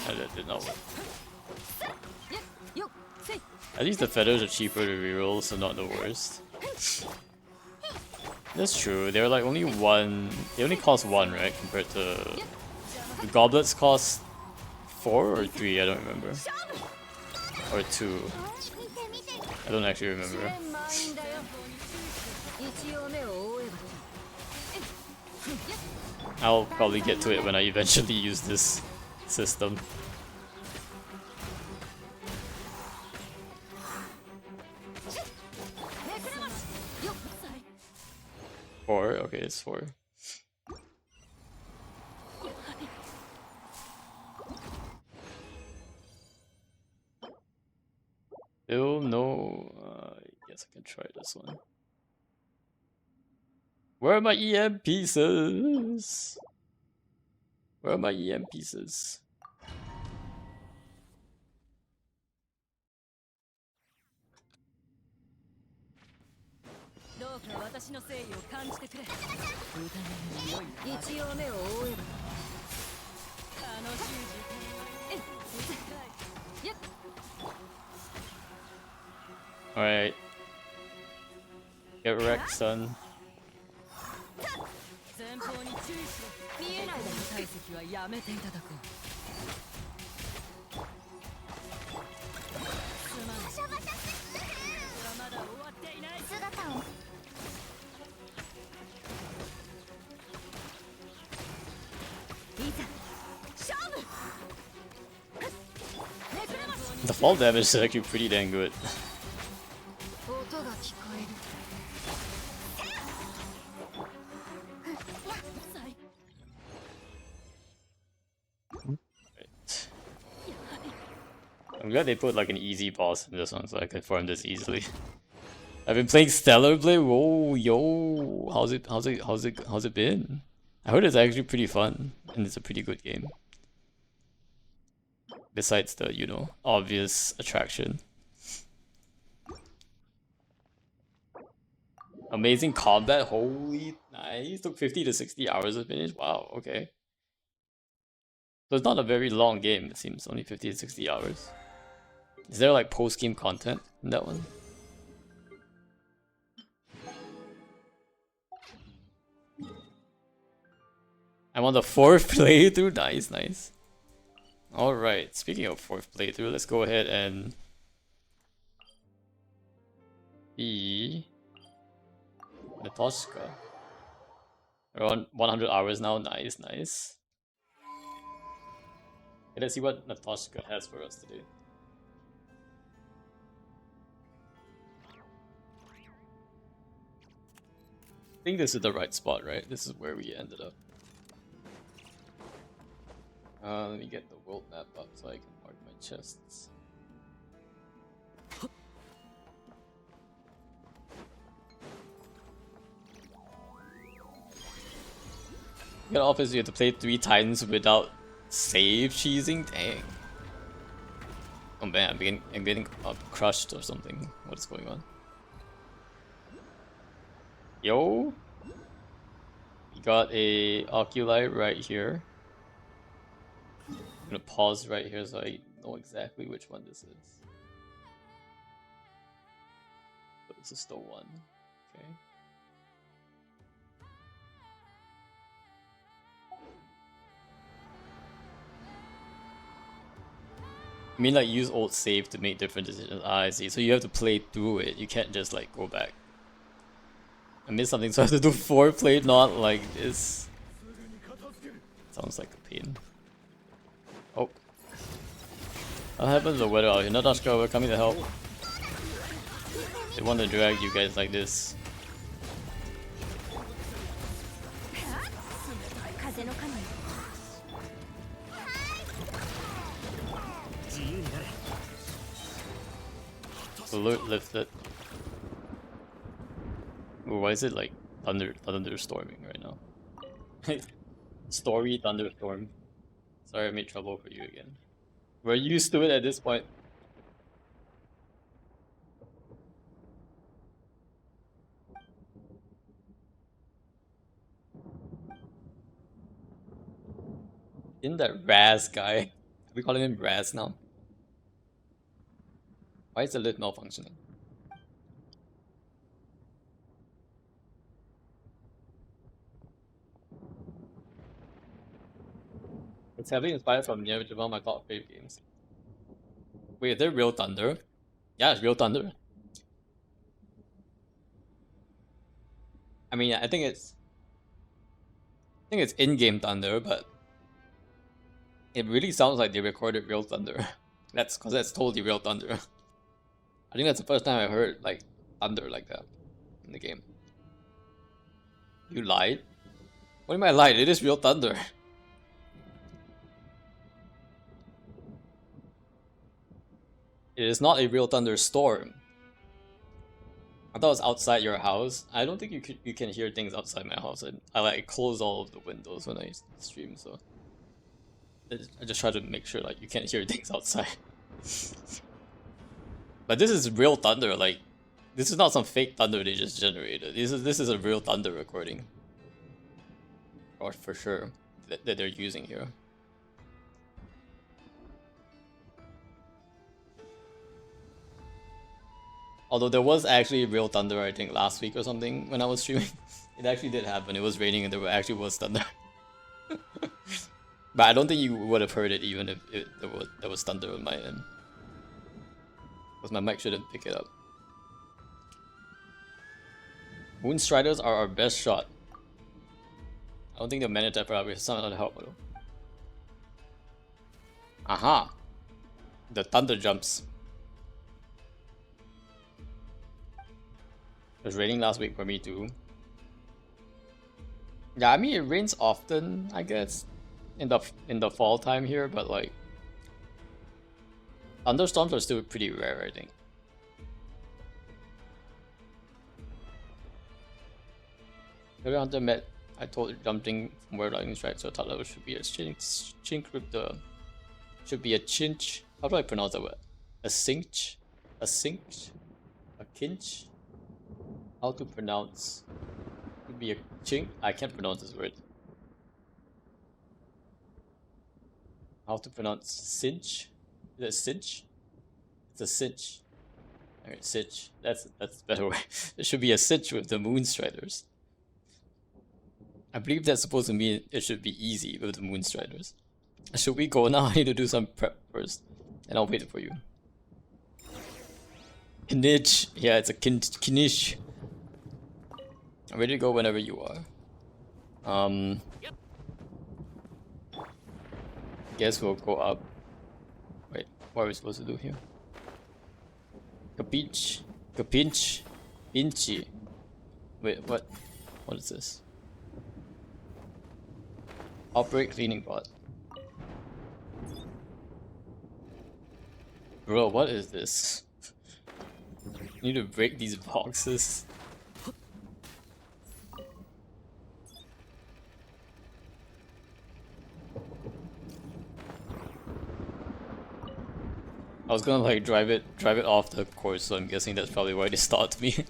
That did not work. At least the feathers are cheaper to reroll, so not the worst. That's true. They're like only one. They only cost 1, right? Compared to the goblets cost 4 or 3. I don't remember. Or 2. I don't actually remember. I'll probably get to it when I eventually use this system. 4? Okay, it's 4. Still no. I guess I can try this one. Where are my EM pieces? Where are my EM pieces? Alright. Get wrecked, son. 前方に注意しろ。見えないで体積はやめていただこう。すまん。バシャバシャってまだ終わっていない。姿をいざ勝負 The fall damage is actually pretty dang good. 音が聞こえる I'm glad they put like an easy boss in this one so I can farm this easily. I've been playing Stellar Blade. Whoa, yo, how's it been? I heard it's actually pretty fun and it's a pretty good game. Besides the, you know, obvious attraction. Amazing combat. Holy nice. Took 50 to 60 hours to finish. Wow, okay. So it's not a very long game, it seems. Only 50 to 60 hours. Is there like post-game content in that one? I'm on the 4th playthrough. Nice, nice. Alright, speaking of 4th playthrough, let's go ahead and be Natoshka. Around 100 hours now. Nice, nice. Okay, let's see what Natoshka has for us today. I think this is the right spot, right? This is where we ended up. Let me get the world map up so I can mark my chests. Get off is you have to play 3 times without save cheesing? Dang. Oh man, I'm getting crushed or something. What is going on? Yo! We got a Oculi right here. I'm gonna pause right here so I know exactly which one this is. But this is the one. Okay. I mean, like, use old save to make different decisions. Ah, I see. So you have to play through it. You can't just, like, go back. I missed something, so I have to do 4 play, not like this. Sounds like a pain. Oh. What happens to the weather out here? Natashka, we're coming to help. They want to drag you guys like this. 風の神 Alert lifted. Ooh, why is it like thunderstorming right now? Story thunderstorm. Sorry I made trouble for you again. We're used to it at this point. Isn't that Raz guy? Are we calling him Raz now? Why is the lift malfunctioning? It's heavily inspired from near Japan, my top favorite games. Wait, is there real thunder? Yeah, it's real thunder. I mean, I think it's in-game thunder, but it really sounds like they recorded real thunder. That's because that's totally real thunder. I think that's the first time I heard like thunder like that in the game. You lied? What do you mean I lied? It is real thunder. It is not a real thunderstorm. I thought it was outside your house. I don't think you can hear things outside my house. I like close all of the windows when I stream, so I just try to make sure like you can't hear things outside. But this is real thunder. Like, this is not some fake thunder they just generated. This is a real thunder recording, or for sure that they're using here. Although there was actually real thunder, I think, last week or something when I was streaming. It actually did happen. It was raining and there actually was thunder. But I don't think you would have heard it even if there was thunder on my end. Because my mic shouldn't pick it up. Moonstriders are our best shot. I don't think the mana type probably has not help though. Aha! The thunder jumps. It was raining last week for me too. Yeah, I mean it rains often, I guess, in the fall time here, but like thunderstorms are still pretty rare, I think. Every hunter met, I told it jumping from where lightning strikes, so I thought that should be a chink with the should be a chinch. How do I pronounce that word? A cinch? A cinch? A kinch? How to pronounce? Could be a chink. I can't pronounce this word. How to pronounce cinch? Is it cinch? It's a cinch. Alright, cinch. That's a better way. It should be a cinch with the Moonstriders. I believe that's supposed to mean it should be easy with the Moonstriders. Should we go now? I need to do some prep first. And I'll wait for you. Kinich. Yeah, it's a kinish. I'm ready to go whenever you are. Guess we'll go up. Wait, what are we supposed to do here? Kapinch. Kapinch. Pinchy. Wait, what? What is this? Operate cleaning bot. Bro, what is this? I need to break these boxes. I was gonna like drive it off the course, so I'm guessing that's probably why they stopped me.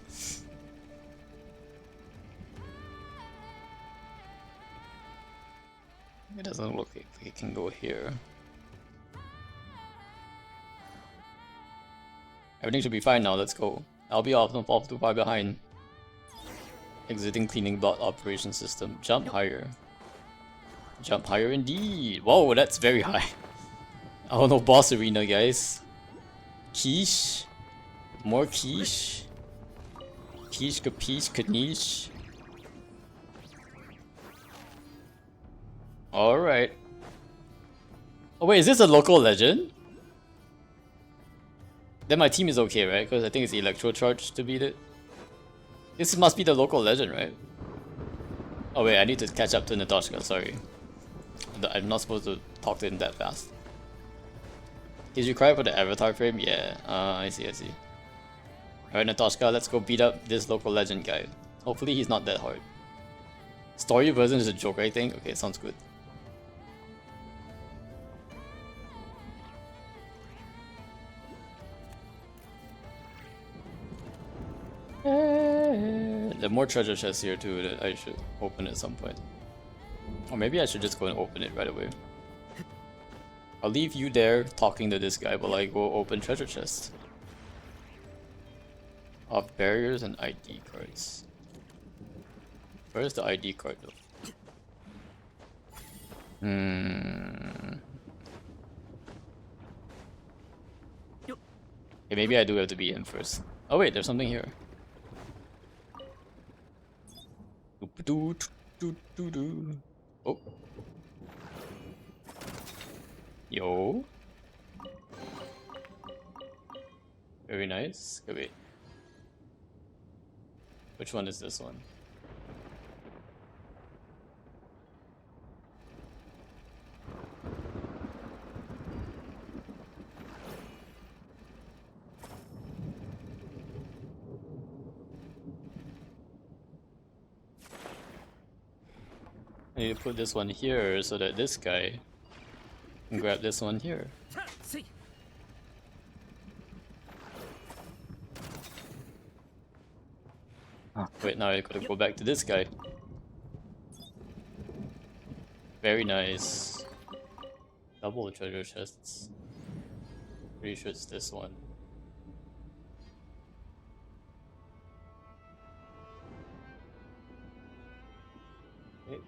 It doesn't look like it can go here. Everything should be fine now, let's go. I'll be off, don't fall too far behind. Exiting cleaning bot operation system. Jump higher. Jump higher indeed. Whoa, that's very high. Oh no, boss arena, guys. Quiche. More quiche. Quiche, capiche, kaniche. Alright. Oh wait, is this a local legend? Then my team is okay, right? Because I think it's Electro Charge to beat it. This must be the local legend, right? Oh wait, I need to catch up to Natashka, sorry. I'm not supposed to talk to him that fast. He's required for the avatar frame? Yeah, I see. Alright Natashka, let's go beat up this local legend guy. Hopefully he's not that hard. Story version is a joke, I think? Okay, sounds good. There are more treasure chests here too that I should open at some point. Or maybe I should just go and open it right away. I'll leave you there talking to this guy while I go open treasure chests. Of barriers and ID cards. Where's the ID card though? Okay, maybe I do have to be in first. Oh wait, there's something here. Oh. Yo. Very nice. Okay, wait. Which one is this one? I need to put this one here so that this guy can grab this one here. Wait, now I gotta go back to this guy. Very nice. Double treasure chests. Pretty sure it's this one.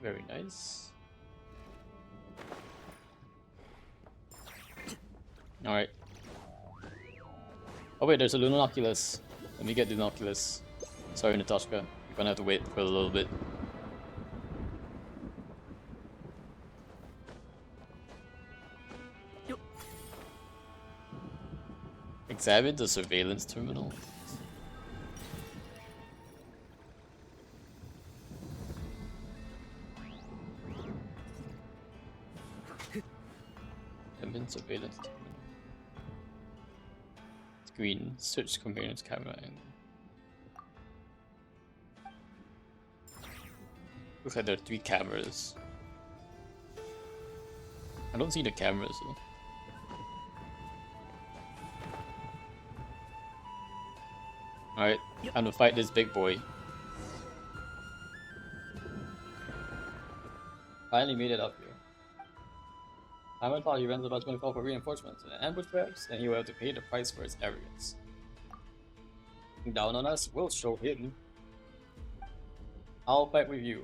Very nice. Alright. Oh wait, there's a Lunoculus. Let me get the Lunoculus. Sorry, Natasha. You're gonna have to wait for a little bit. Examine the surveillance terminal. Examine surveillance terminal. Screen. Search components camera angle. Looks like there are 3 cameras. I don't see the cameras though. Alright, time to fight this big boy. Finally made it up here. I thought he runs about 24 for reinforcements and ambush traps, and he will have to pay the price for his arrogance. Looking down on us, we'll show him. I'll fight with you.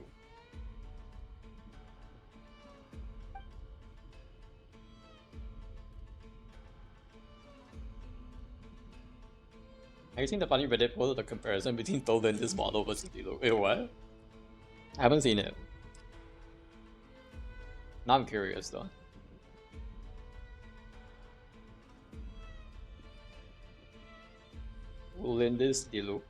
Have you seen the funny Reddit post of the comparison between Toad and this model versus Lilo? Wait, what? I haven't seen it. Now I'm curious though. Lindis Lilo.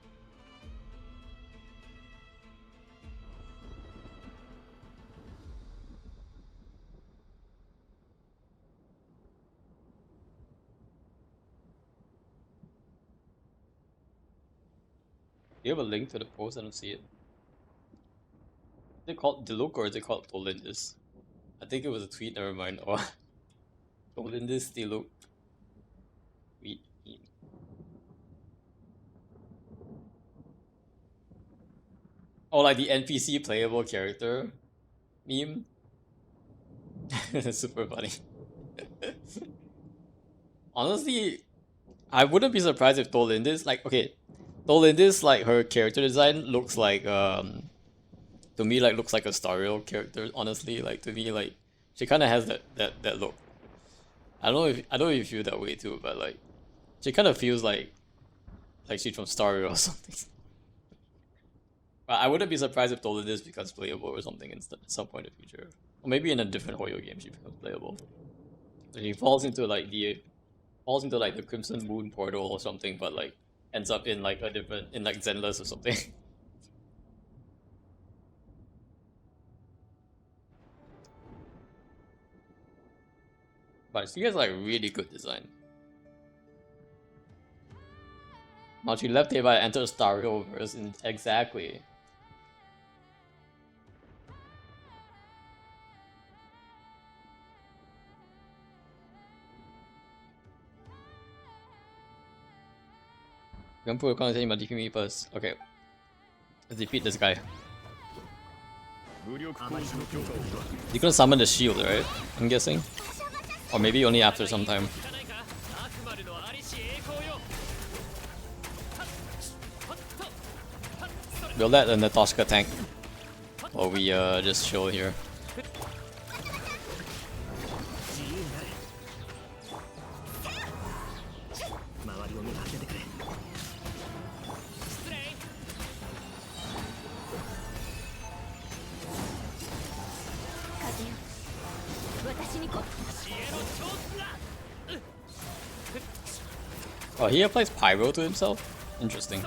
Do you have a link to the post? I don't see it. Is it called Diluc or is it called Tolindis? I think it was a tweet, never mind. Oh. Tolindis Diluc. Tweet. Oh, like the NPC playable character meme? That's super funny. Honestly, I wouldn't be surprised if Tolindis, like, okay, Tolindis, like, her character design looks like, to me, like, looks like a Star Rail character, honestly. Like, to me, like, she kind of has that look. I don't know if you feel that way too, but, like, she kind of feels like she's from Star Rail or something. But I wouldn't be surprised if Tolindis becomes playable or something at some point in the future. Or maybe in a different Hoyo game she becomes playable. So she falls into, like, the Crimson Moon portal or something, but, like, ends up in like a different, in like Zenless or something. But she has like really good design. Now she left here by enter Star Rail verse, exactly. You can put a conversation about defeat me first. Okay. Let's defeat this guy. You're gonna summon the shield, right? I'm guessing? Or maybe only after some time. We'll let the Natasha tank while we just chill here. Oh, he applies Pyro to himself? Interesting.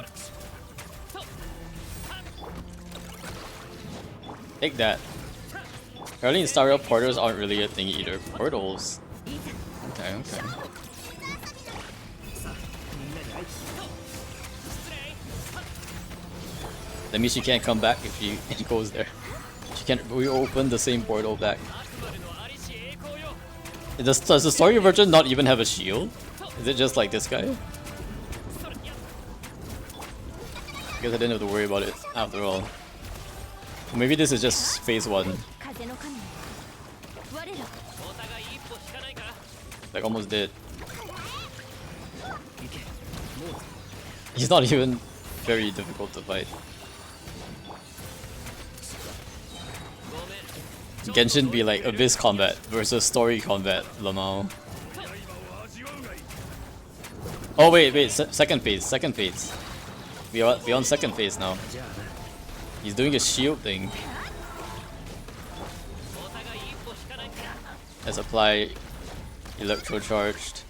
Take that. Apparently in Star Rail, portals aren't really a thing either. Portals? Okay, okay. That means she can't come back if she goes there. She can't reopen the same portal back. Does the story version not even have a shield? Is it just like this guy? I guess I didn't have to worry about it after all. Or maybe this is just phase 1. Like almost dead. He's not even very difficult to fight. Genshin be like Abyss combat versus story combat, Lamau. Oh wait, second phase. We are on second phase now. He's doing a shield thing. Let's apply electro charged.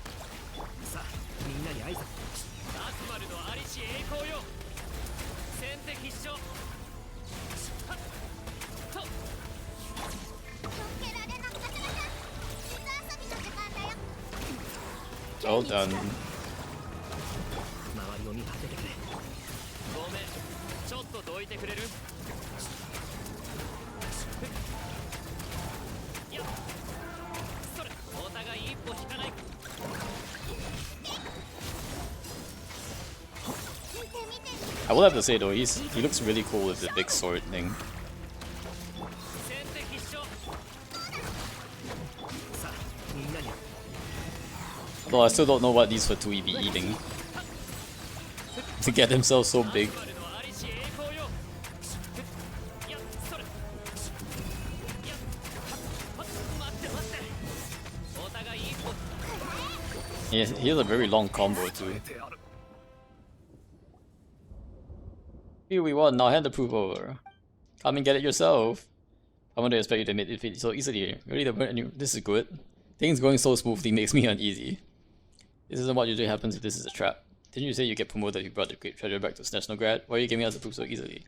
Well done. I will have to say though, he looks really cool with the big sword thing. Though I still don't know what these Fatui be eating to get themselves so big. Yeah, he has a very long combo too. Here we won, now hand the proof over. Come and get it yourself. I wouldn't expect you to admit defeat so easily. Really, this is good. Things going so smoothly makes me uneasy. This isn't what usually happens if this is a trap. Didn't you say you get promoted if you brought the great treasure back to Snatchnograd? Why are you giving us the proof so easily?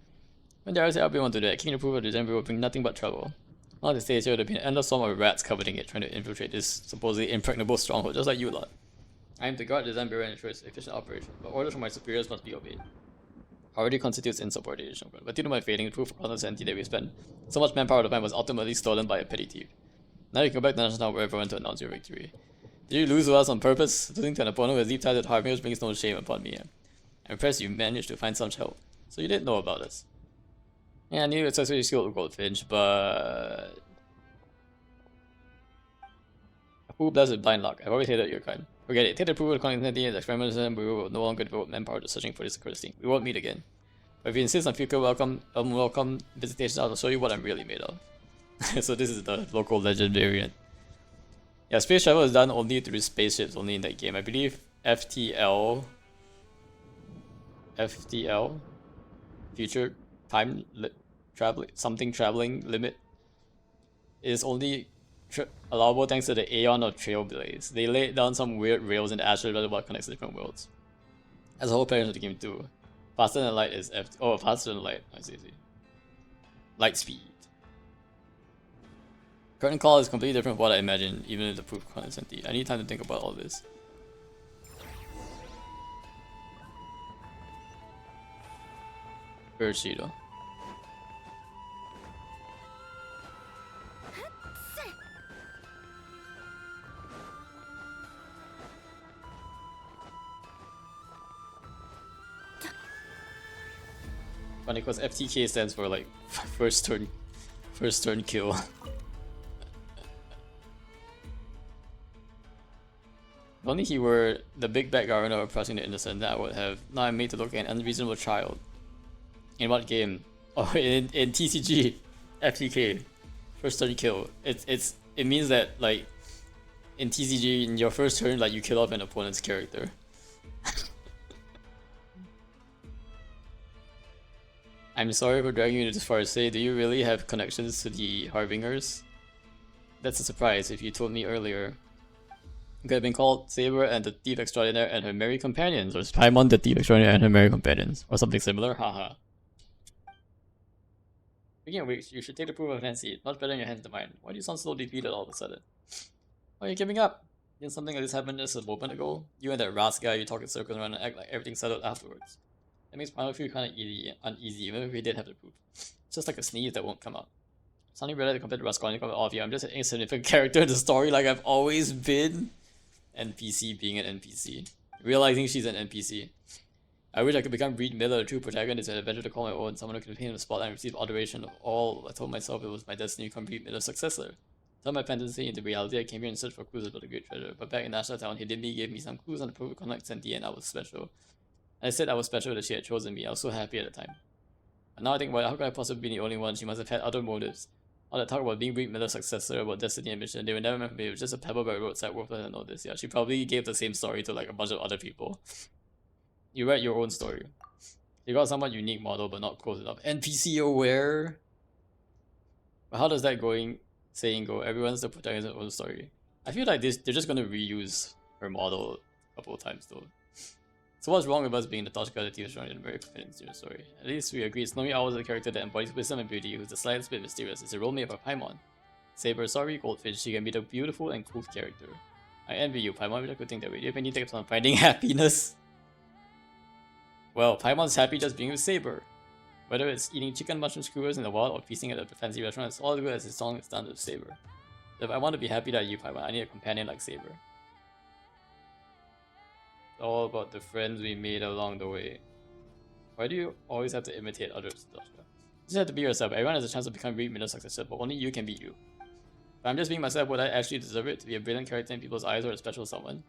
When Dara said everyone to do that, King approval of the Zenbu will bring nothing but trouble. All the stage here would have been an endless swarm of rats covering it, trying to infiltrate this supposedly impregnable stronghold, just like you lot. I am to guard the Zenbu and ensure its efficient operation, but orders from my superiors must be obeyed. Already constitutes insubordination, but due to my failing, the proof of honest entity that we spent so much manpower to find was ultimately stolen by a petty thief. Now you can go back to National where everyone to announce your victory. Did you lose to us on purpose? Losing to an opponent who has deep ties with Harbingers brings no shame upon me. I'm impressed you managed to find such help. So you didn't know about us. Yeah, I knew you were successfully skilled with Goldfinch, but... Who blessed with blind luck? I've always hated your kind. Forget it. Take the approval of continuity and experiments and we will no longer devote manpower to searching for this courtesy. We won't meet again. But if you insist on future welcome visitations, I'll show you what I'm really made of. So this is the local legend variant. Yeah, space travel is done only through spaceships, only in that game. I believe FTL, future time traveling limit, is only allowable thanks to the Aeon of Trailblaze. They laid down some weird rails in the asteroid belt what connects the different worlds. As a whole parent of the game too. Faster than light is faster than light. I see. Light speed. Curtain call is completely different from what I imagined, even if the proof of consistency. I need time to think about all this. Where is she though? Funny because FTK stands for like first turn kill. If only he were the big bad governor oppressing the innocent, that would have now I'm made to look like an unreasonable child. In what game? Oh, in TCG, FTK, first turn kill. It means that like in TCG, in your first turn, like you kill off an opponent's character. I'm sorry for dragging you this far to say, do you really have connections to the Harbingers? That's a surprise if you told me earlier. You could have been called Saber and the Thief Extraordinaire and her merry companions, or Paimon the Thief Extraordinaire and her merry companions, or something similar, haha. Speaking of which, you should take the proof of Nancy. Much better in your hands than mine. Why do you sound so defeated all of a sudden? Why are you giving up? Didn't something like this happen just a moment ago? You and that Ras guy, you talk in circles around and act like everything settled afterwards. That makes Paimon feel kinda uneasy, even if we did have the proof. It's just like a sneeze that won't come out. Suddenly realized to compare to Raskolnikov and all of you, I'm just an insignificant character in the story like I've always been. NPC being an NPC. Realizing she's an NPC. I wish I could become Reed Miller, a true protagonist, and adventure to call my own, someone who could paint in the spotlight and receive adoration of all. I told myself it was my destiny to become Reed Miller's successor. Turn my fantasy into reality. I came here in search for clues about the great treasure, but back in National Town, Hidemi gave me some clues on the perfect connect Senti, and I was special. And I said I was special that she had chosen me. I was so happy at the time. But now I think, well, how could I possibly be the only one? She must have had other motives. All that talk about being Rick Miller's successor, about destiny and mission, they were never meant for me. It was just a pebble by roadside worth to know this. Yeah, she probably gave the same story to like a bunch of other people. You write your own story. You got somewhat unique model, but not close enough. NPC aware. But how does that saying go? Everyone's the protagonist of their own story. I feel like they're just gonna reuse her model a couple of times though. So what's wrong with us being the Toshika the TV show and very confident in your story? At least we agree. Snowy Owl is a character that embodies wisdom and beauty, who's the slightest bit mysterious. It's a role made by Paimon. Saber, sorry, Goldfish, she can be the beautiful and cool character. I envy you, Paimon. We like to think that way. Do you have any tips on finding happiness? Well, Paimon's happy just being with Saber. Whether it's eating chicken mushroom skewers in the wild or feasting at a fancy restaurant, it's all good as his song is done with Saber. If I want to be happy that you, Paimon, I need a companion like Saber. It's all about the friends we made along the way. Why do you always have to imitate others, Doshka? You just have to be yourself. Everyone has a chance to become Reed Miller's successor, but only you can be you. If I'm just being myself, would I actually deserve it? To be a brilliant character in people's eyes or a special someone?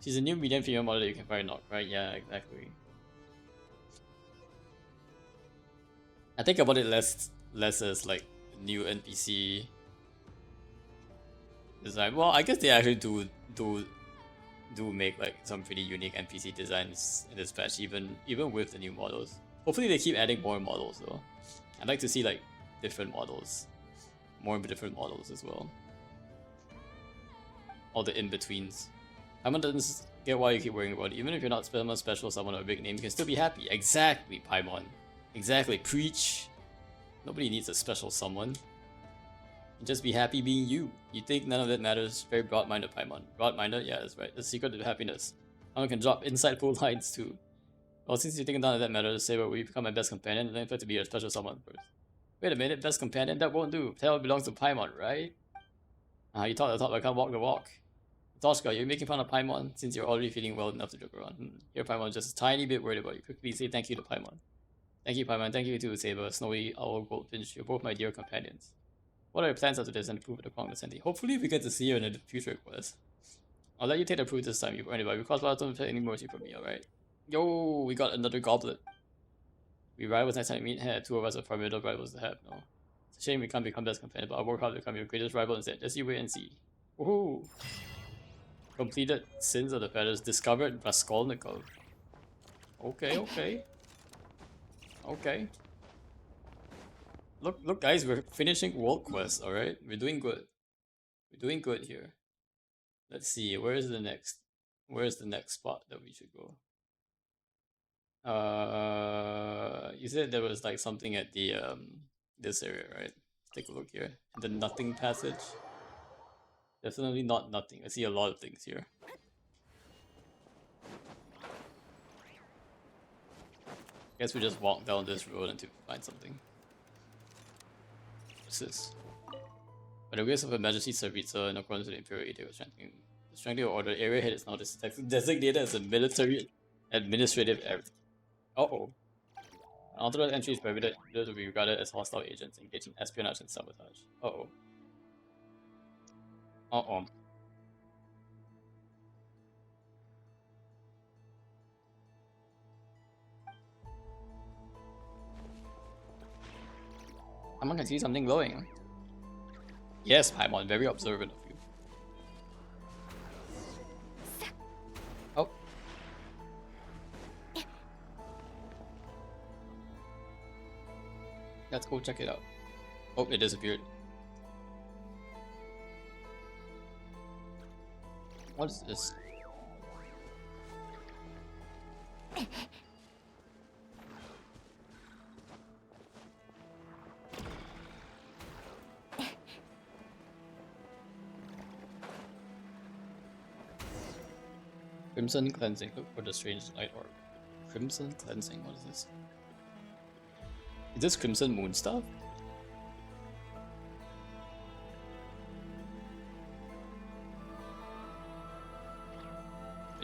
She's a new medium female model that you can find, not right? Yeah, exactly. I think about it less as like new NPC design. Well, I guess they actually do make like some pretty unique NPC designs in this patch, even with the new models. Hopefully they keep adding more models though. I'd like to see like different models, more different models as well. All the in-betweens. Paimon doesn't get why you keep worrying about it. Even if you're not someone special, someone or a big name, you can still be happy. Exactly, Paimon. Exactly, preach. Nobody needs a special someone. Just be happy being you. You think none of that matters. Very broad-minded, Paimon. Broad-minded? Yeah, that's right. The secret to happiness. Paimon can drop insightful lines too. Well, since you think none of that matters, say, well, will you become my best companion? And then expect to be a special someone first. Wait a minute, best companion? That won't do. Tail belongs to Paimon, right? You talk the talk, but I can't walk the walk. Toshka, you're making fun of Paimon since you're already feeling well enough to joke around. Here, Paimon, just a tiny bit worried about you. Quickly say thank you to Paimon. Thank you, Paimon. Thank you to Saber, Snowy, Owl, Goldfinch. You're both my dear companions. What are your plans after this and prove it along the Senti? Hopefully we get to see you in a future quest. I'll let you take the proof this time. You've earned it, but because I don't take any mercy from me, alright? Yo, we got another goblet. We rivals next time we meet. Hey, two of us are formidable rivals to have, no? It's a shame we can't become best companions, but I'll work hard to become your greatest rival instead. Just you wait and see. Woohoo! Completed Sins of the Feathers. Discovered Raskolnikov. Okay, okay. Okay. Look guys, we're finishing world quest, alright? We're doing good. We're doing good here. Let's see, where's the next spot that we should go? You said there was like something at the this area, right? Let's take a look here. The nothing passage. Definitely not nothing. I see a lot of things here. Guess we just walk down this road until we find something. What's this? By the grace of Her Majesty Saritsa, in accordance with the Imperial Edict of strengthening order, the area head is now designated as a military administrative area. Uh-oh. Unauthorized entry is prohibited to be regarded as hostile agents engaged in espionage and sabotage. Uh-oh. Uh-oh. Someone can see something glowing. Yes, Paimon, very observant of you. Oh. Let's go check it out. Oh, it disappeared. What is this? Crimson Cleansing. Look for the strange light orb. Crimson Cleansing. What is this? Is this Crimson Moon stuff?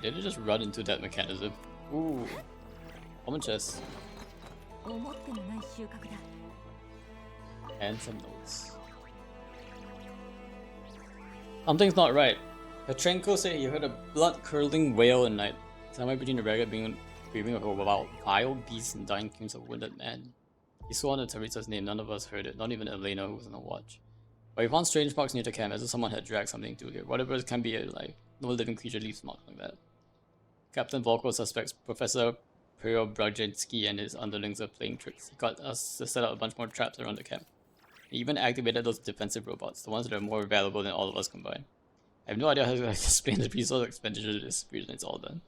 Did it just run into that mechanism? Ooh. Common chest. And some notes. Something's not right. Petrenko said he heard a blood-curdling wail at night. Somewhere between the ragged being screaming of a wild beast and dying screams of a wounded man. He swore on Teresa's name. None of us heard it. Not even Elena, who was on the watch. But we found strange marks near the camp as if someone had dragged something through here. Whatever it can be, like, no living creature leaves marks like that. Captain Volko suspects Professor Preobrazhensky and his underlings of playing tricks. He got us to set up a bunch more traps around the camp. He even activated those defensive robots, the ones that are more valuable than all of us combined. I have no idea how to explain the resource expenditure to this when it's all done.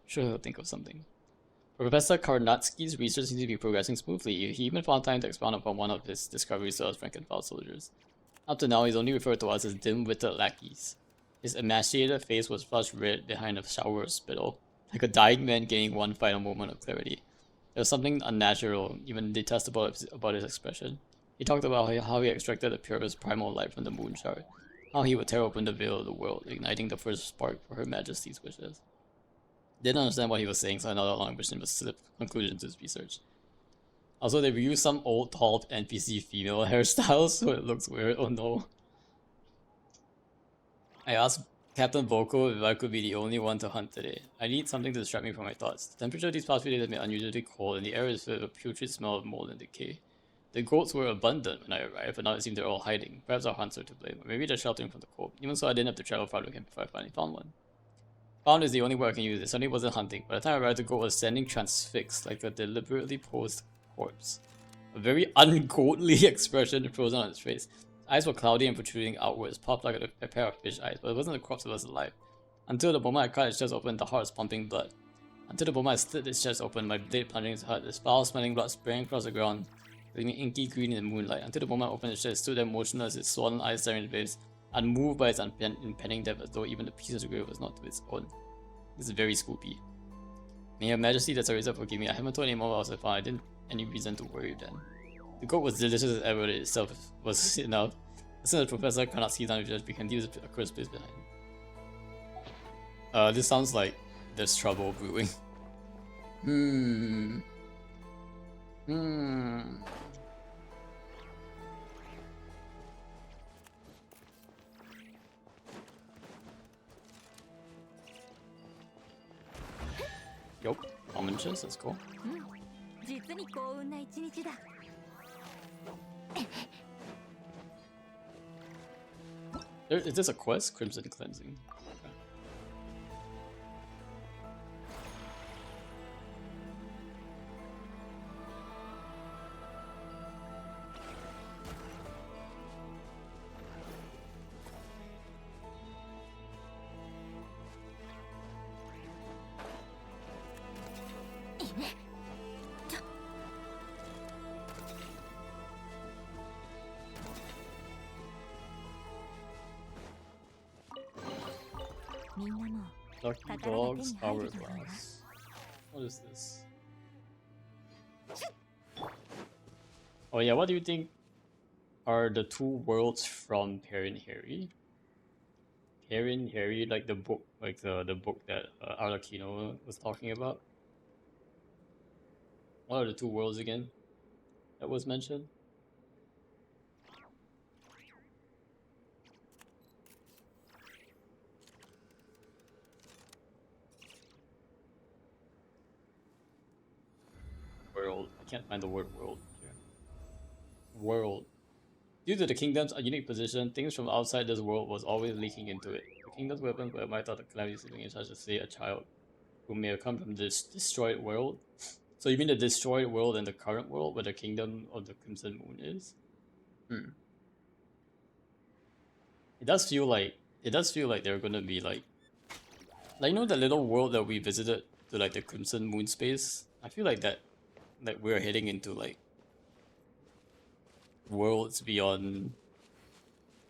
Sure, he'll think of something. Professor Karnatsky's research seems to be progressing smoothly. He even found time to expound upon one of his discoveries to us rank-and-file soldiers. Up to now, he's only referred to us as dim-witted lackeys. His emaciated face was flushed red behind a shower of spittle, like a dying man gaining one final moment of clarity. There was something unnatural, even detestable about his expression. He talked about how he extracted the purest primal light from the moon shard, how he would tear open the veil of the world, igniting the first spark for Her Majesty's wishes. Didn't understand what he was saying, so another long mission was slip conclusion to his research. Also, they reused some old tall NPC female hairstyles, so it looks weird. Oh no. I asked Captain Volko if I could be the only one to hunt today. I need something to distract me from my thoughts. The temperature these past few days has been unusually cold, and the air is filled with a putrid smell of mold and decay. The goats were abundant when I arrived, but now it seems they're all hiding. Perhaps our hunts are to blame, or maybe they're sheltering from the cold. Even so, I didn't have to travel far to camp before I finally found one. Found is the only word I can use. It certainly wasn't hunting. By the time I arrived, the goat was standing transfixed, like a deliberately posed corpse. A very ungoatly expression frozen on its face. Its eyes were cloudy and protruding outwards, popped like a pair of fish eyes, but it wasn't a corpse, it was alive. Until the moment I cut its chest open, the heart was pumping blood. Until the moment I slit its chest open, my blade plunging its heart, this foul-smelling blood spraying across the ground, gleaming inky green in the moonlight. Until the moment I opened its chest, it stood there motionless, its swollen eyes staring at the waves, unmoved by its impending death, as though even the piece of the grave was not to its own. This is very spoopy. May Your Majesty, that's a reason forgive me. I haven't told any more else I found. I didn't any reason to worry then. The goat was delicious as ever, it itself was enough. As soon as Professor Karnatsky's unrefused, we can leave a cursed place behind. This sounds like there's trouble brewing. Yup, almond chest, that's cool. 実に幸運な一日だ。Is this a quest? Crimson Cleansing. Okay. Lucky Dog's Hourglass. What is this? Oh yeah, what do you think are the two worlds from Perrin Harry? Perrin Harry, like the book, like the book that Arlecchino was talking about. What are the two worlds again that was mentioned? World. I can't find the word world here. World. Due to the kingdom's unique position, things from outside this world was always leaking into it. The kingdom's weapons were might thought the calamity sleeping in such as say a child who may have come from this destroyed world. So you mean the destroyed world and the current world where the kingdom of the Crimson Moon is? It does feel like they're gonna be like you know, the little world that we visited to like the Crimson Moon space? I feel like that we're heading into like worlds beyond.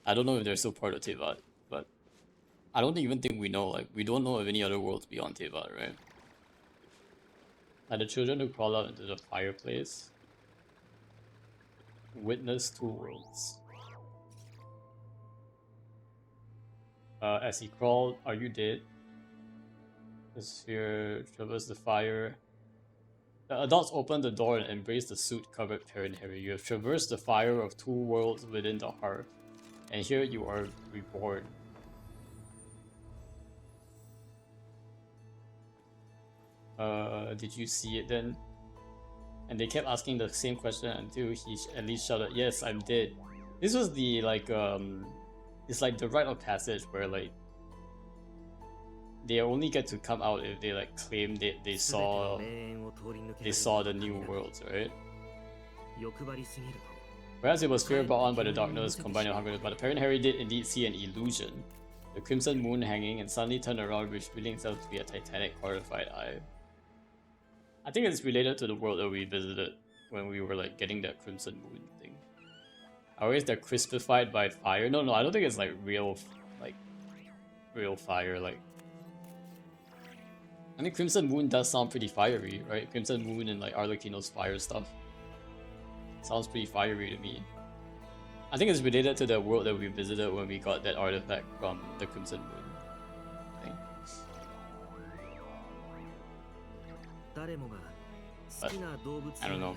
I don't know if they're still part of Tevat, but I don't even think we know, like we don't know of any other worlds beyond Tevat, right? Like the children who crawl out into the fireplace witness two worlds. As he crawled, are you dead? The sphere traversed the fire. The adults opened the door and embraced the suit-covered Perrin Harry. You have traversed the fire of two worlds within the hearth, and here you are reborn. Did you see it then? And they kept asking the same question until he at least shouted, "Yes, I'm dead." This was the like it's like the rite of passage where like they only get to come out if they like claim they saw the new worlds, right? Perhaps it was fear brought on by the darkness combined with hunger, but apparently Harry did indeed see an illusion. The crimson moon hanging and suddenly turned around, revealing itself to be a titanic, horrified eye. I think it's related to the world that we visited when we were like getting that crimson moon thing. Or is that crispified by fire? No, I don't think it's like real fire. Like, I mean, Crimson Moon does sound pretty fiery, right? Crimson Moon and like Arlecchino's fire stuff sounds pretty fiery to me. I think it's related to the world that we visited when we got that artifact from the Crimson Moon thing. But, I don't know.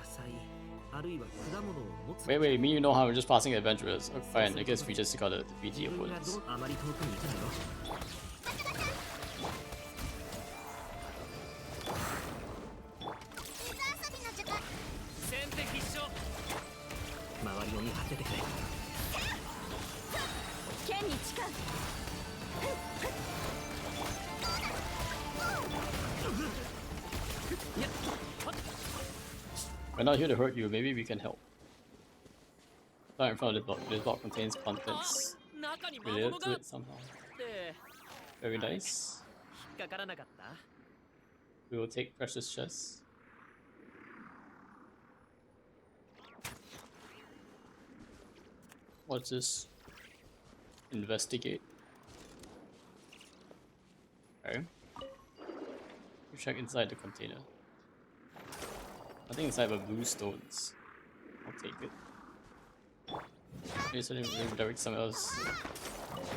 Wait, me you know how we're just passing adventurers. Okay, fine, I guess we just gotta defeat the opponents. We're not here to hurt you, maybe we can help. Right in front of this block. This block contains contents related to it somehow. Very nice. We will take precious chests. What's this? Investigate. Okay. We check inside the container. Nothing inside but blue stones. I'll take it. Maybe something redirect somewhere else.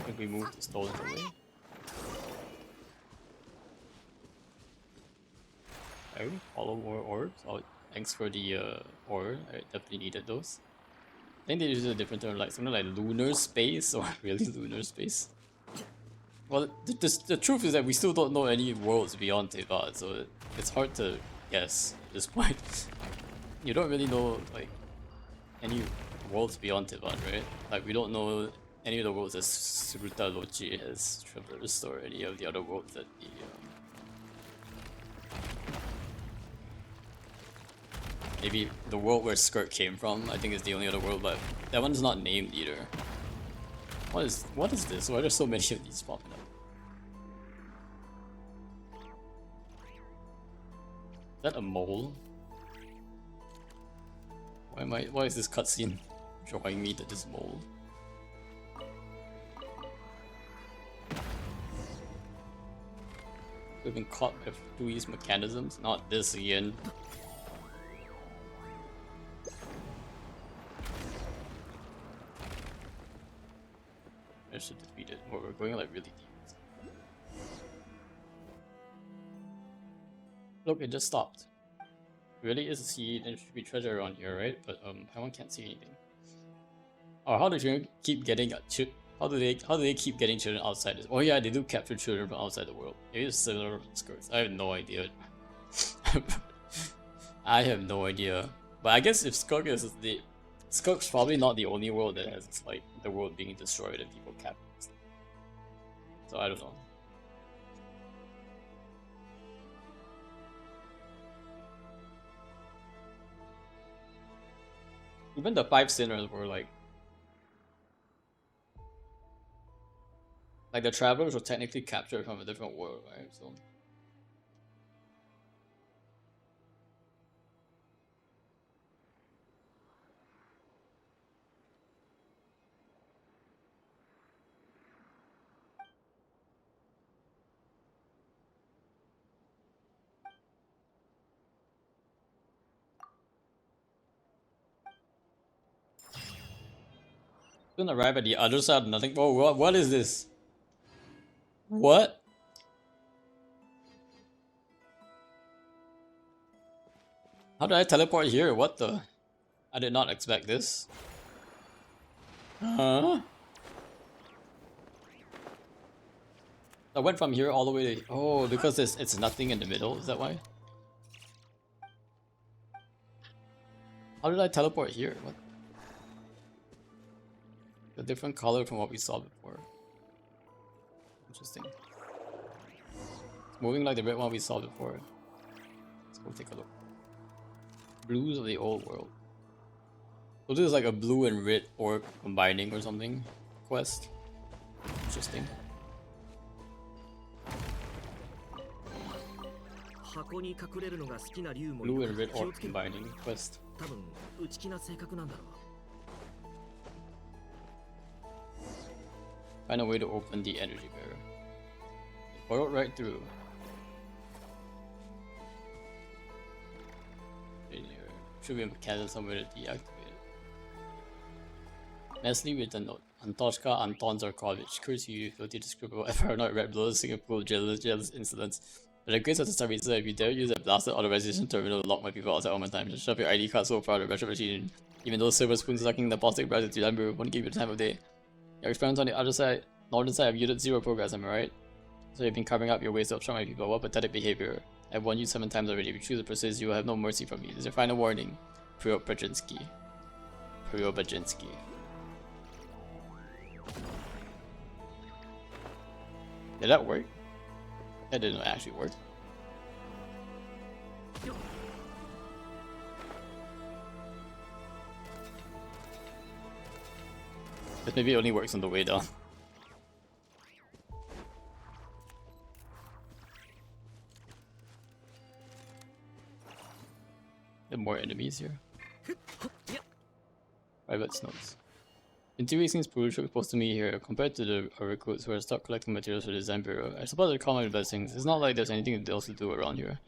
If we move the stones away. Okay, follow more orbs. Oh, thanks for the ore. I definitely needed those. I think they use a different term, like something like lunar space, or really lunar space. Well, the truth is that we still don't know any worlds beyond Tevat, so it's hard to guess at this point. You don't really know like any worlds beyond Tevat, right? Like we don't know any of the worlds that Suruta Lochi has traversed, or any of the other worlds that the maybe the world where Skirt came from, I think is the only other world, but that one's not named either. What is this? Why are there so many of these popping up? Is that a mole? Why is this cutscene showing me that this mole? We've been caught by Fatui's mechanisms, not this again. I should defeat it. Oh, we're going like really deep. Look, it just stopped. Really is a seed, and there should be treasure around here, right? But I can't see anything. Oh, how do children keep getting how do they keep getting children outside this? Oh yeah, they do capture children from outside the world. Maybe it's similar skirts. I have no idea. I have no idea. But I guess if Skirk's probably not the only world that has like the world being destroyed and people captured. So I don't know. Even the 5 sinners were like the travelers were technically captured from a different world, right? So gonna arrive at the other side of nothing. Whoa, what is this? What? How did I teleport here? What the? I did not expect this. Huh? I went from here all the way to... Oh, because it's nothing in the middle, is that why? How did I teleport here? What? A different color from what we saw before. Interesting. It's moving like the red one we saw before. Let's go take a look. Blues of the old world. So this is like a blue and red orb combining or something quest. Interesting. 箱に隠れるのが好きな竜も Blue and red 気を orb つけろ combining quest. 多分内気な性格なんだろう Find a way to open the energy barrier. Portal right through. In here. Should be a mechanism somewhere to deactivate it. Nestle with a note. Antoshka Anton Zarkovich. Curse you, filthy discriminable paranoid red blood, Singapore jealous incidents. But the grace of the Starvisa, if you dare use a blasted authorization terminal to lock my people outside all my time, just shove your ID card so far the retro machine. Even though silver spoon sucking the plastic breath to Denver won't give you the time of day. Your experiments on the other side, northern side, have yielded zero progress, am I right? So you've been covering up your ways to obstruct my people. What pathetic behavior. I've warned you 7 times already. If you choose to persist, you will have no mercy from me. This is your final warning. Pryobajinsky. Pryobajinsky. Did that work? That didn't actually work. But maybe it only works on the way down. There are more enemies here. Private snows. In theory, seems Purush was supposed to meet here. Compared to the recruits who are stuck collecting materials for the design bureau, I suppose they're common blessings. It's not like there's anything else to do around here.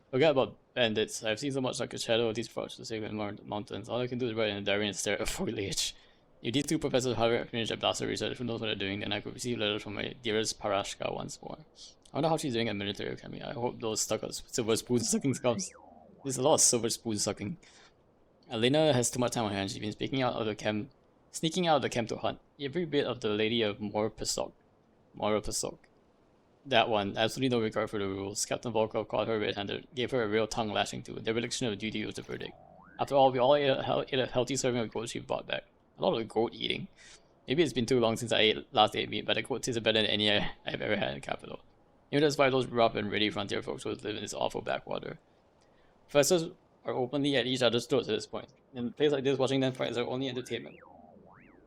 Forget about bandits. I've seen so much like a shadow of these frogs to sacred mountains. All I can do is ride in a diary and stare at foliage. If these two professors haven't finished their blaster research, who knows what they're doing, then I could receive letters from my dearest Parashka once more. I wonder how she's doing at military academy. I hope those stuck silver spoon sucking scums. There's a lot of silver spoon sucking. Elena has too much time on her hands. She's been sneaking out of the camp to hunt. Every bit of the Lady of Morpasok. That one, absolutely no regard for the rules. Captain Volkov caught her red-handed, gave her a real tongue lashing to. Dereliction of duty was the verdict. After all, we all ate a healthy serving of goat she brought back. A lot of goat eating. Maybe it's been too long since I last ate meat, but the goat tasted better than any I've ever had in the capital. Maybe that's why those rough and ready frontier folks would live in this awful backwater. Professors are openly at each other's throats at this point. In a place like this, watching them fight is their only entertainment.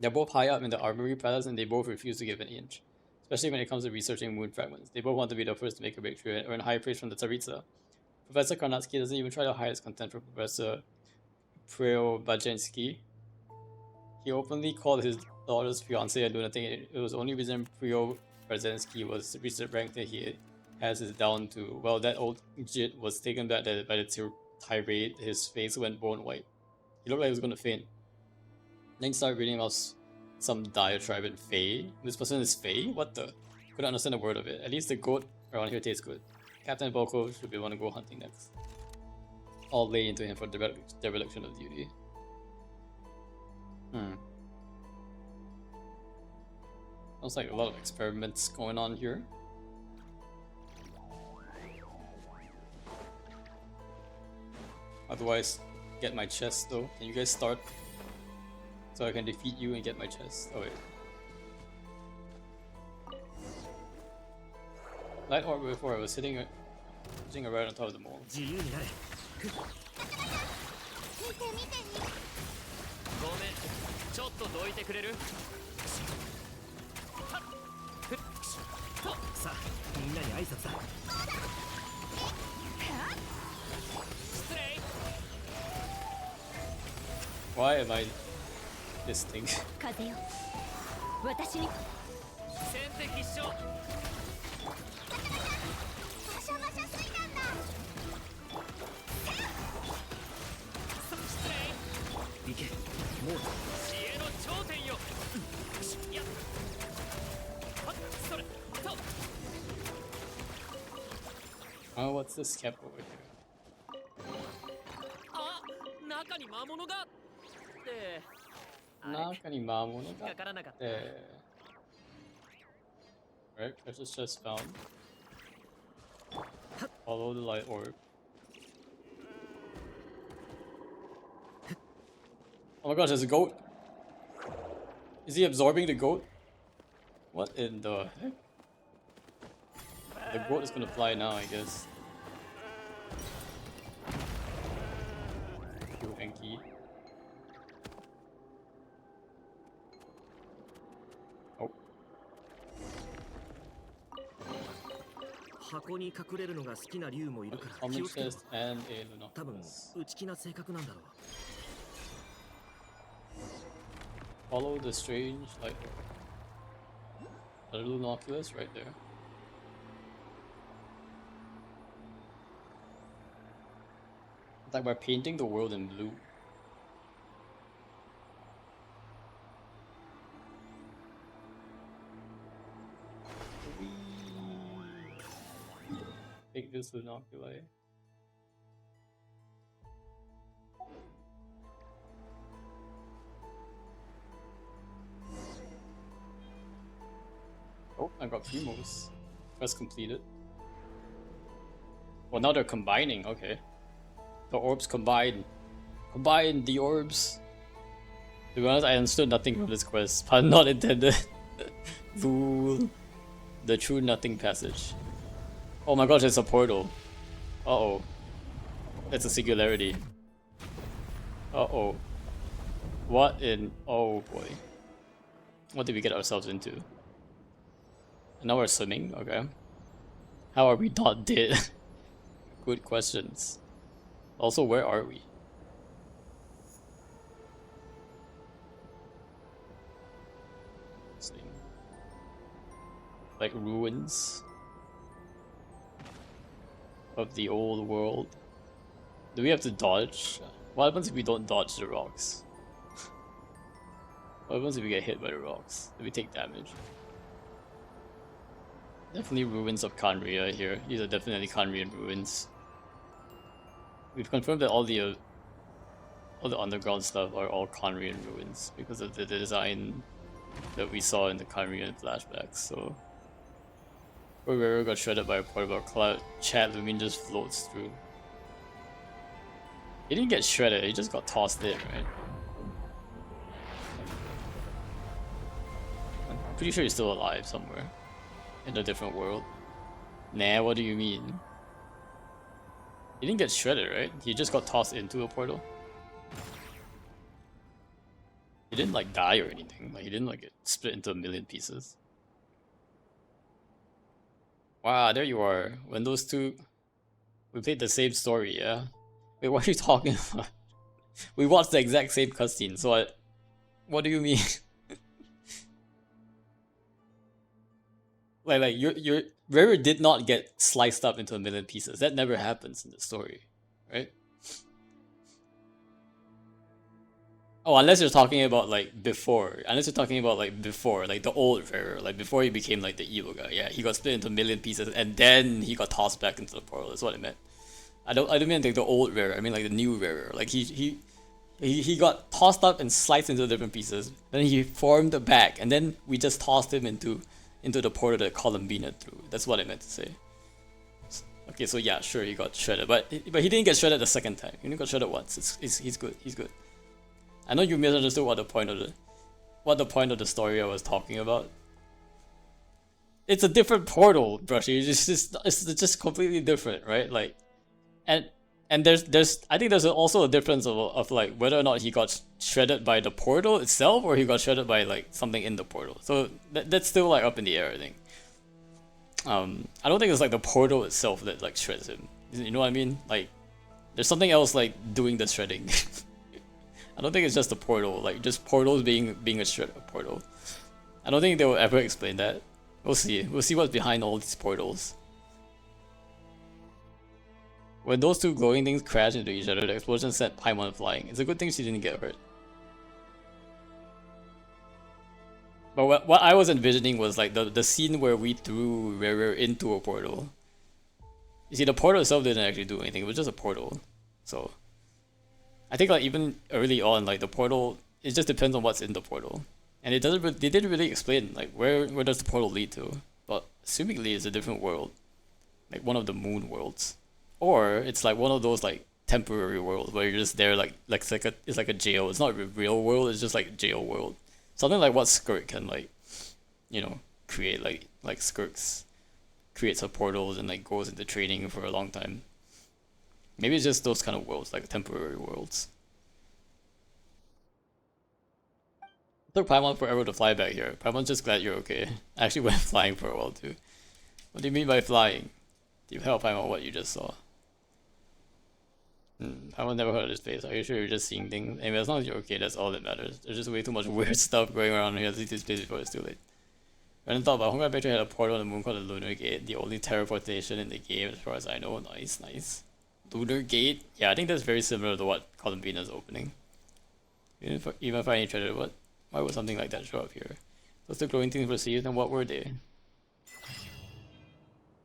They're both high up in the armory palace and they both refuse to give an inch. Especially when it comes to researching moon fragments. They both want to be the first to make a breakthrough and earn high praise from the Tsaritsa. Professor Karnatsky doesn't even try to hide his contempt for Professor Preobajensky. He openly called his daughter's fiancé a lunatic. It was the only reason Preobajensky was reached the rank that he has is down to. Well, that old jit was taken back by the tirade. His face went bone white. He looked like he was going to faint. Then he started reading about some diatribe in Fey. This person is Fey? What the? Couldn't understand a word of it. At least the goat around here tastes good. Captain Volkov should be one to go hunting next. I'll lay into him for dereliction of duty. Sounds like a lot of experiments going on here. Otherwise, get my chest though. Can you guys start? So I can defeat you and get my chest. Oh wait. Light orb before I was sitting right on top of the mole. 自由になれごめんちょっとどいてくれるさあみんなに挨拶だ失礼 Why am I this thing? 風よ私に先手必勝バシャバシャ水弾だ失礼行けもう知恵の頂点よやっはっそれと Oh, what's this cap over here? あ中に魔物がって中に魔物がかからなかった Alright, treasure's just found. Follow the light orb. Oh my gosh, there's a goat! Is he absorbing the goat? What in the heck? The goat is gonna fly now, I guess. Kill Enki. Oh. 箱に隠れるのが好きな竜もいるから気 Common をつけろ。 chest and a 多分 Lunoculus. 内気な性格なんだろう。 Follow the strange light. A Lunoculus right there. It's like we're painting the world in blue. Take this Lunoculi. Oh, I got Primos. Quest completed. Well, now they're combining. Okay. The orbs combine. Combine the orbs. To be honest, I understood nothing from this quest. Pun not intended. Fool. The true nothing passage. Oh my gosh, it's a portal. Uh-oh. It's a singularity. Uh-oh. What in... Oh boy. What did we get ourselves into? And now we're swimming? Okay. How are we not dead? Good questions. Also, where are we? Let's see. Like ruins of the old world. Do we have to dodge? What happens if we don't dodge the rocks? What happens if we get hit by the rocks? Do we take damage? Definitely ruins of Khaenri'ah here. These are definitely Khaenri'ah ruins. We've confirmed that all the underground stuff are all Khaenri'ah ruins because of the design that we saw in the Khaenri'ah flashbacks. So, where Rero got shredded by a portable cloud, Chad Lumin just floats through. He didn't get shredded; he just got tossed in, right? I'm pretty sure he's still alive somewhere in a different world. Nah, what do you mean? He didn't get shredded, right? He just got tossed into a portal. He didn't like die or anything. Like he didn't like get split into a million pieces. Wow, there you are. When those two, we played the same story, yeah. Wait, what are you talking about? We watched the exact same cutscene. So what do you mean? like your Rare did not get sliced up into a million pieces. That never happens in the story, right? Oh, unless you're talking about like before. Unless you're talking about like before, like the old Rare, like before he became like the evil guy. Yeah, he got split into a million pieces and then he got tossed back into the portal. That's what I meant. I don't mean like the old Rare. I mean like the new Rare. Like he got tossed up and sliced into different pieces. Then he formed back, and then we just tossed him into the portal that Columbina through. That's what I meant to say. Okay, so yeah, sure, he got shredded, but he didn't get shredded the second time. He only got shredded once. He's good. He's good. I know you misunderstood what the point of the story I was talking about. It's a different portal, Brushy. It's just completely different, right? Like, and there's I think there's also a difference of like whether or not he got shredded by the portal itself or he got shredded by like something in the portal. So that's still like up in the air, I think. I don't think it's like the portal itself that like shreds him. You know what I mean? Like, there's something else like doing the shredding. I don't think it's just the portal, like just portals being a shred portal. I don't think they will ever explain that. We'll see. We'll see what's behind all these portals. When those two glowing things crash into each other, the explosion sent Paimon flying. It's a good thing she didn't get hurt. But what I was envisioning was like the scene where we threw Rere into a portal. You see, the portal itself didn't actually do anything. It was just a portal. So I think like even early on, like the portal, it just depends on what's in the portal, and it doesn't. They didn't really explain like where does the portal lead to. But assumingly, it's a different world, like one of the moon worlds, or it's like one of those like temporary worlds where you're just there, like it's like a jail. It's not a real world. It's just like a jail world. Something like what Skirk can like, create like Skirks creates a portals and like goes into training for a long time. Maybe it's just those kind of worlds, like temporary worlds. It took Paimon forever to fly back here. Paimon's just glad you're okay. I actually went flying for a while too. What do you mean by flying? Do you help Paimon what you just saw? Paimon never heard of this place. Are you sure you're just seeing things? Anyway, as long as you're okay, that's all that matters. There's just way too much weird stuff going around here to see this place before it's too late. I didn't thought about Honkai Picture had a portal on the moon called the Lunar Gate, the only teleportation in the game as far as I know. Nice, nice. Lunar Gate? Yeah, I think that's very similar to what Columbina's opening. Even if I ain't treasure, why would something like that show up here? Those the glowing things received, and what were they?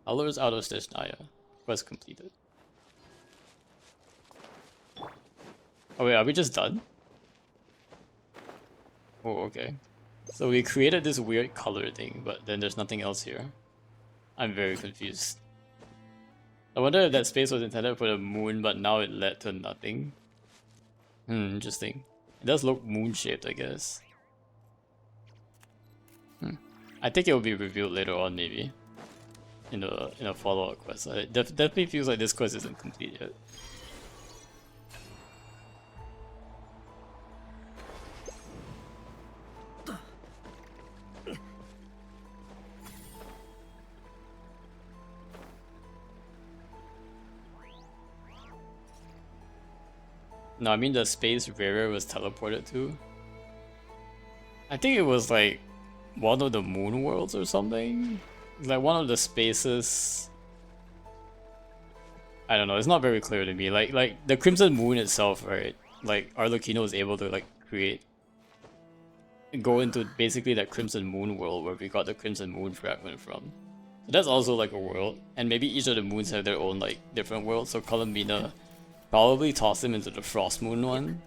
Howler's out of Stishnaya. Quest completed. Oh wait, are we just done? Oh, okay. So we created this weird color thing, but then there's nothing else here. I'm very confused. I wonder if that space was intended for the moon, but now it led to nothing. Interesting. It does look moon-shaped, I guess. I think it will be revealed later on, maybe. In a follow-up quest. It definitely feels like this quest isn't complete yet. No, I mean the space Rara was teleported to. I think it was like one of the moon worlds or something. Like one of the spaces. I don't know, it's not very clear to me. Like the Crimson Moon itself, right? Like Arlecchino is able to like go into basically that Crimson Moon world where we got the Crimson Moon fragment from. So that's also like a world. And maybe each of the moons have their own like different worlds. So Columbina probably toss him into the Frost Moon one.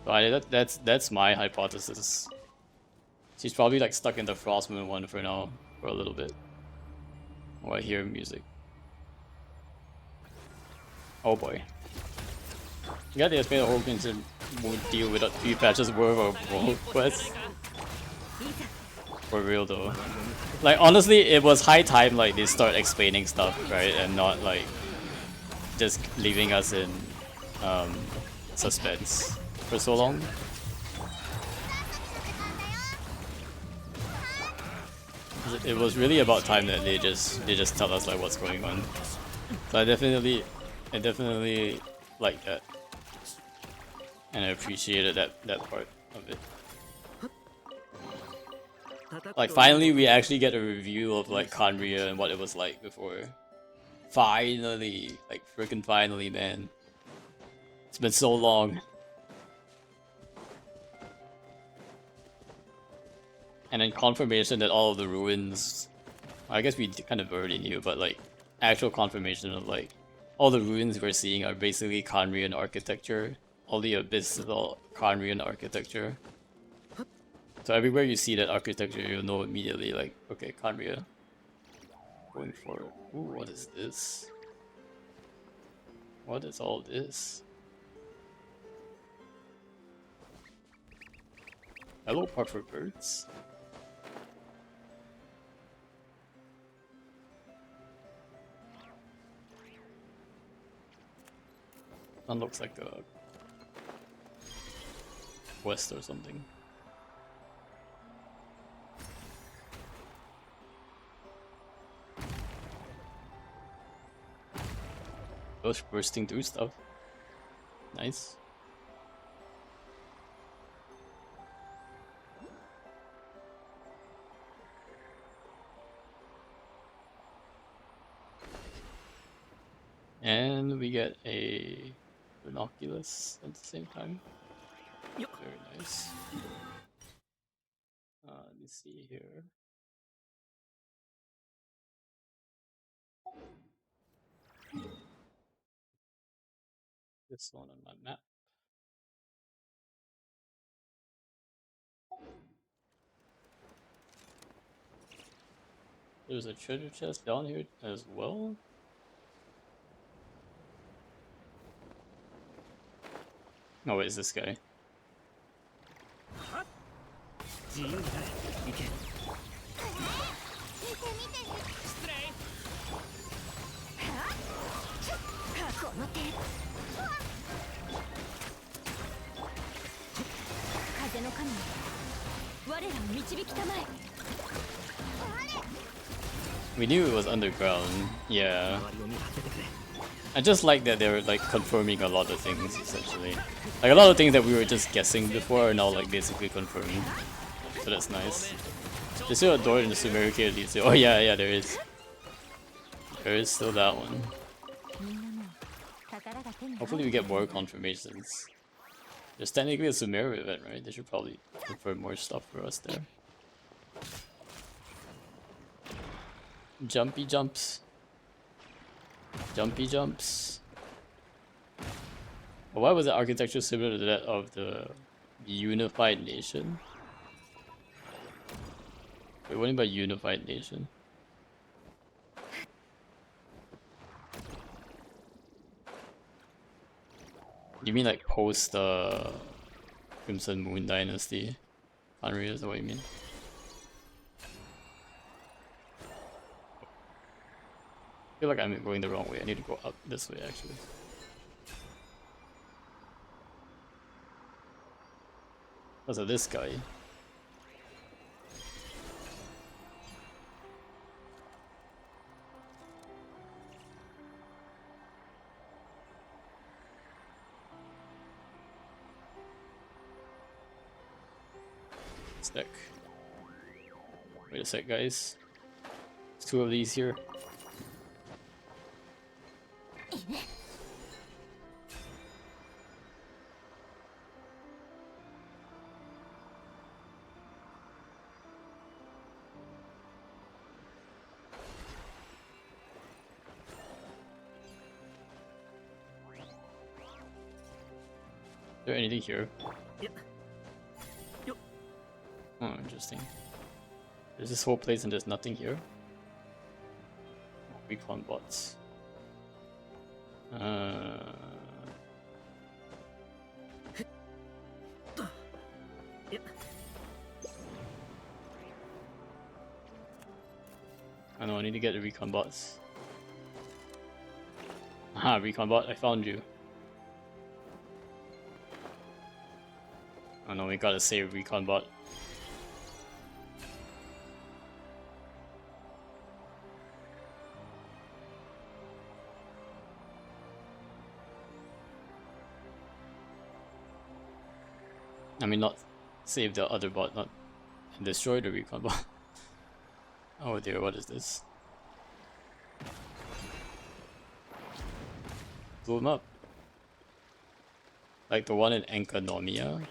But that's my hypothesis. She's probably like stuck in the Frost Moon one for now, for a little bit. Oh, I hear music. Oh boy. You got to explain the whole Crimson Moon deal without 3 patches worth of world quests. For real though. Like honestly, it was high time like they start explaining stuff, right? And not like just leaving us in suspense for so long. It was really about time that they just tell us like what's going on. So I definitely like that, and I appreciated that part of it. Like finally we actually get a review of like Conria and what it was like before. Finally, like freaking finally, man. It's been so long. And then confirmation that all of the ruins, I guess we kind of already knew, but like actual confirmation of like all the ruins we're seeing are basically Conrian architecture. All the abyssal Conrian architecture. So everywhere you see that architecture, you'll know immediately like, okay, Conria. Going forward. Ooh, what is this? What is all this? Hello, park for birds. That looks like a quest or something. Those bursting through stuff. Nice. And we get a binoculars at the same time. Very nice. Let me see here. This one on my map. There's a treasure chest down here as well. Oh, wait, it's this guy. 自由になれ行け見て見て失礼この手風の神我らを導きたまえ We knew it was underground. Yeah. 周りを見張っててくれ I just like that they're like confirming a lot of things essentially. Like a lot of things that we were just guessing before are now like basically confirmed. So that's nice. Is there a door in the Sumerian cave that leads to? Oh yeah, yeah, there is. There is still that one. みんなもう宝が手に入 Hopefully we get more confirmations. There's technically a Sumerian event, right? They should probably confirm more stuff for us there. Jumpy jumps. Jumpy jumps. But why was the architecture similar to that of the unified nation? Wait, what do you mean by unified nation? You mean like post Crimson Moon Dynasty? Unreal, is that what you mean? I feel like I'm going the wrong way. I need to go up this way actually. Because of this guy. Stick. Wait a sec, guys. There's two of these here. Is there anything here? Oh, interesting. There's this whole place and there's nothing here. Oh, recon bots. I know, I need to get the recon bots. Aha, recon bot, I found you. Oh no, we gotta save recon bot. I mean, not save the other bot, not destroy the recon bot. Oh dear, what is this? Blew him up. Like the one in Enkanomia.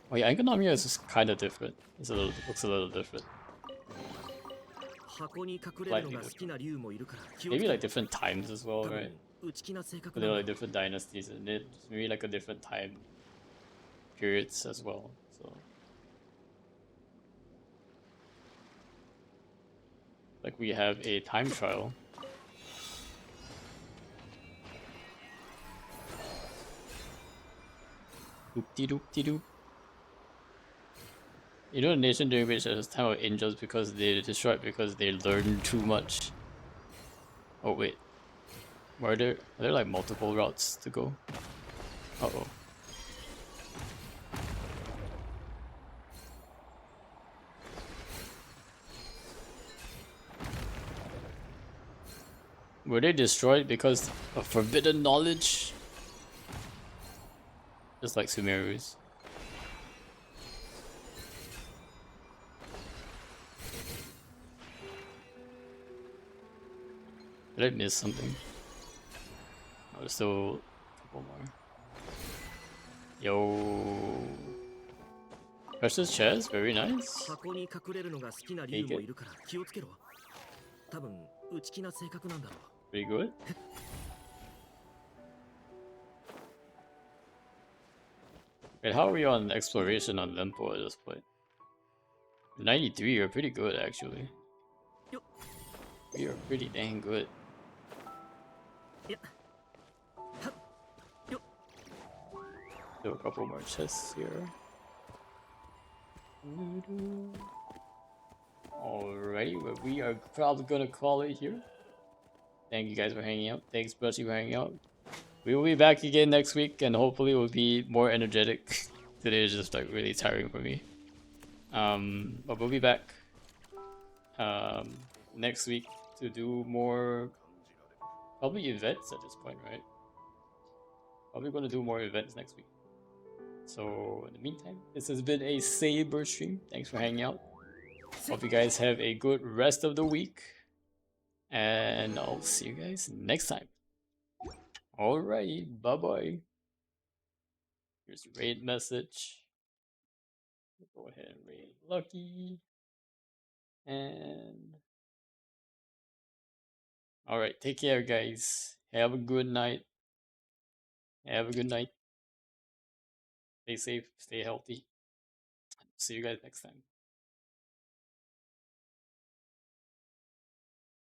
Oh yeah, Enkanomia is just kind of different. It's a little, looks a little different. 箱に隠れるのが好きな竜もいるから気をつ Maybe け like different times as well, 多 right? 分内気な性格 But な they're ん like だ different dynasties and it maybe like a different time periods as well. So like we have a time trial. Doop-de-doop-de-doop. You know, a nation during which there's time of angels because they destroyed because they learned too much. Oh wait, are there like multiple routes to go? Uh oh. Were they destroyed because of forbidden knowledge? Just like Sumerus. Did I miss something? Oh, there's still a couple more. Yo. Precious chest, very nice. 箱に隠れるのが好きな竜もいるから気をつけろ多分内気な性格なんだろう Pretty good. Wait, how are we on exploration on Lempo at this point? 93, you're pretty good actually. Yo. We are pretty dang good. いやはっよ Do a couple more chests here. Alrighty, but we are probably gonna call it here. Thank you guys for hanging out. Thanks, Brushy, for hanging out. We will be back again next week, and hopefully we'll be more energetic. Today is just like really tiring for me. But we'll be back next week to do more probably events at this point, right? Probably gonna do more events next week. So in the meantime, this has been a Saber stream. Thanks for hanging out. Hope you guys have a good rest of the week. And I'll see you guys next time. Alright, bye bye. Here's the raid message. Go ahead and raid Lucky. And alright, take care, guys. Have a good night. Have a good night. Stay safe, stay healthy. See you guys next time.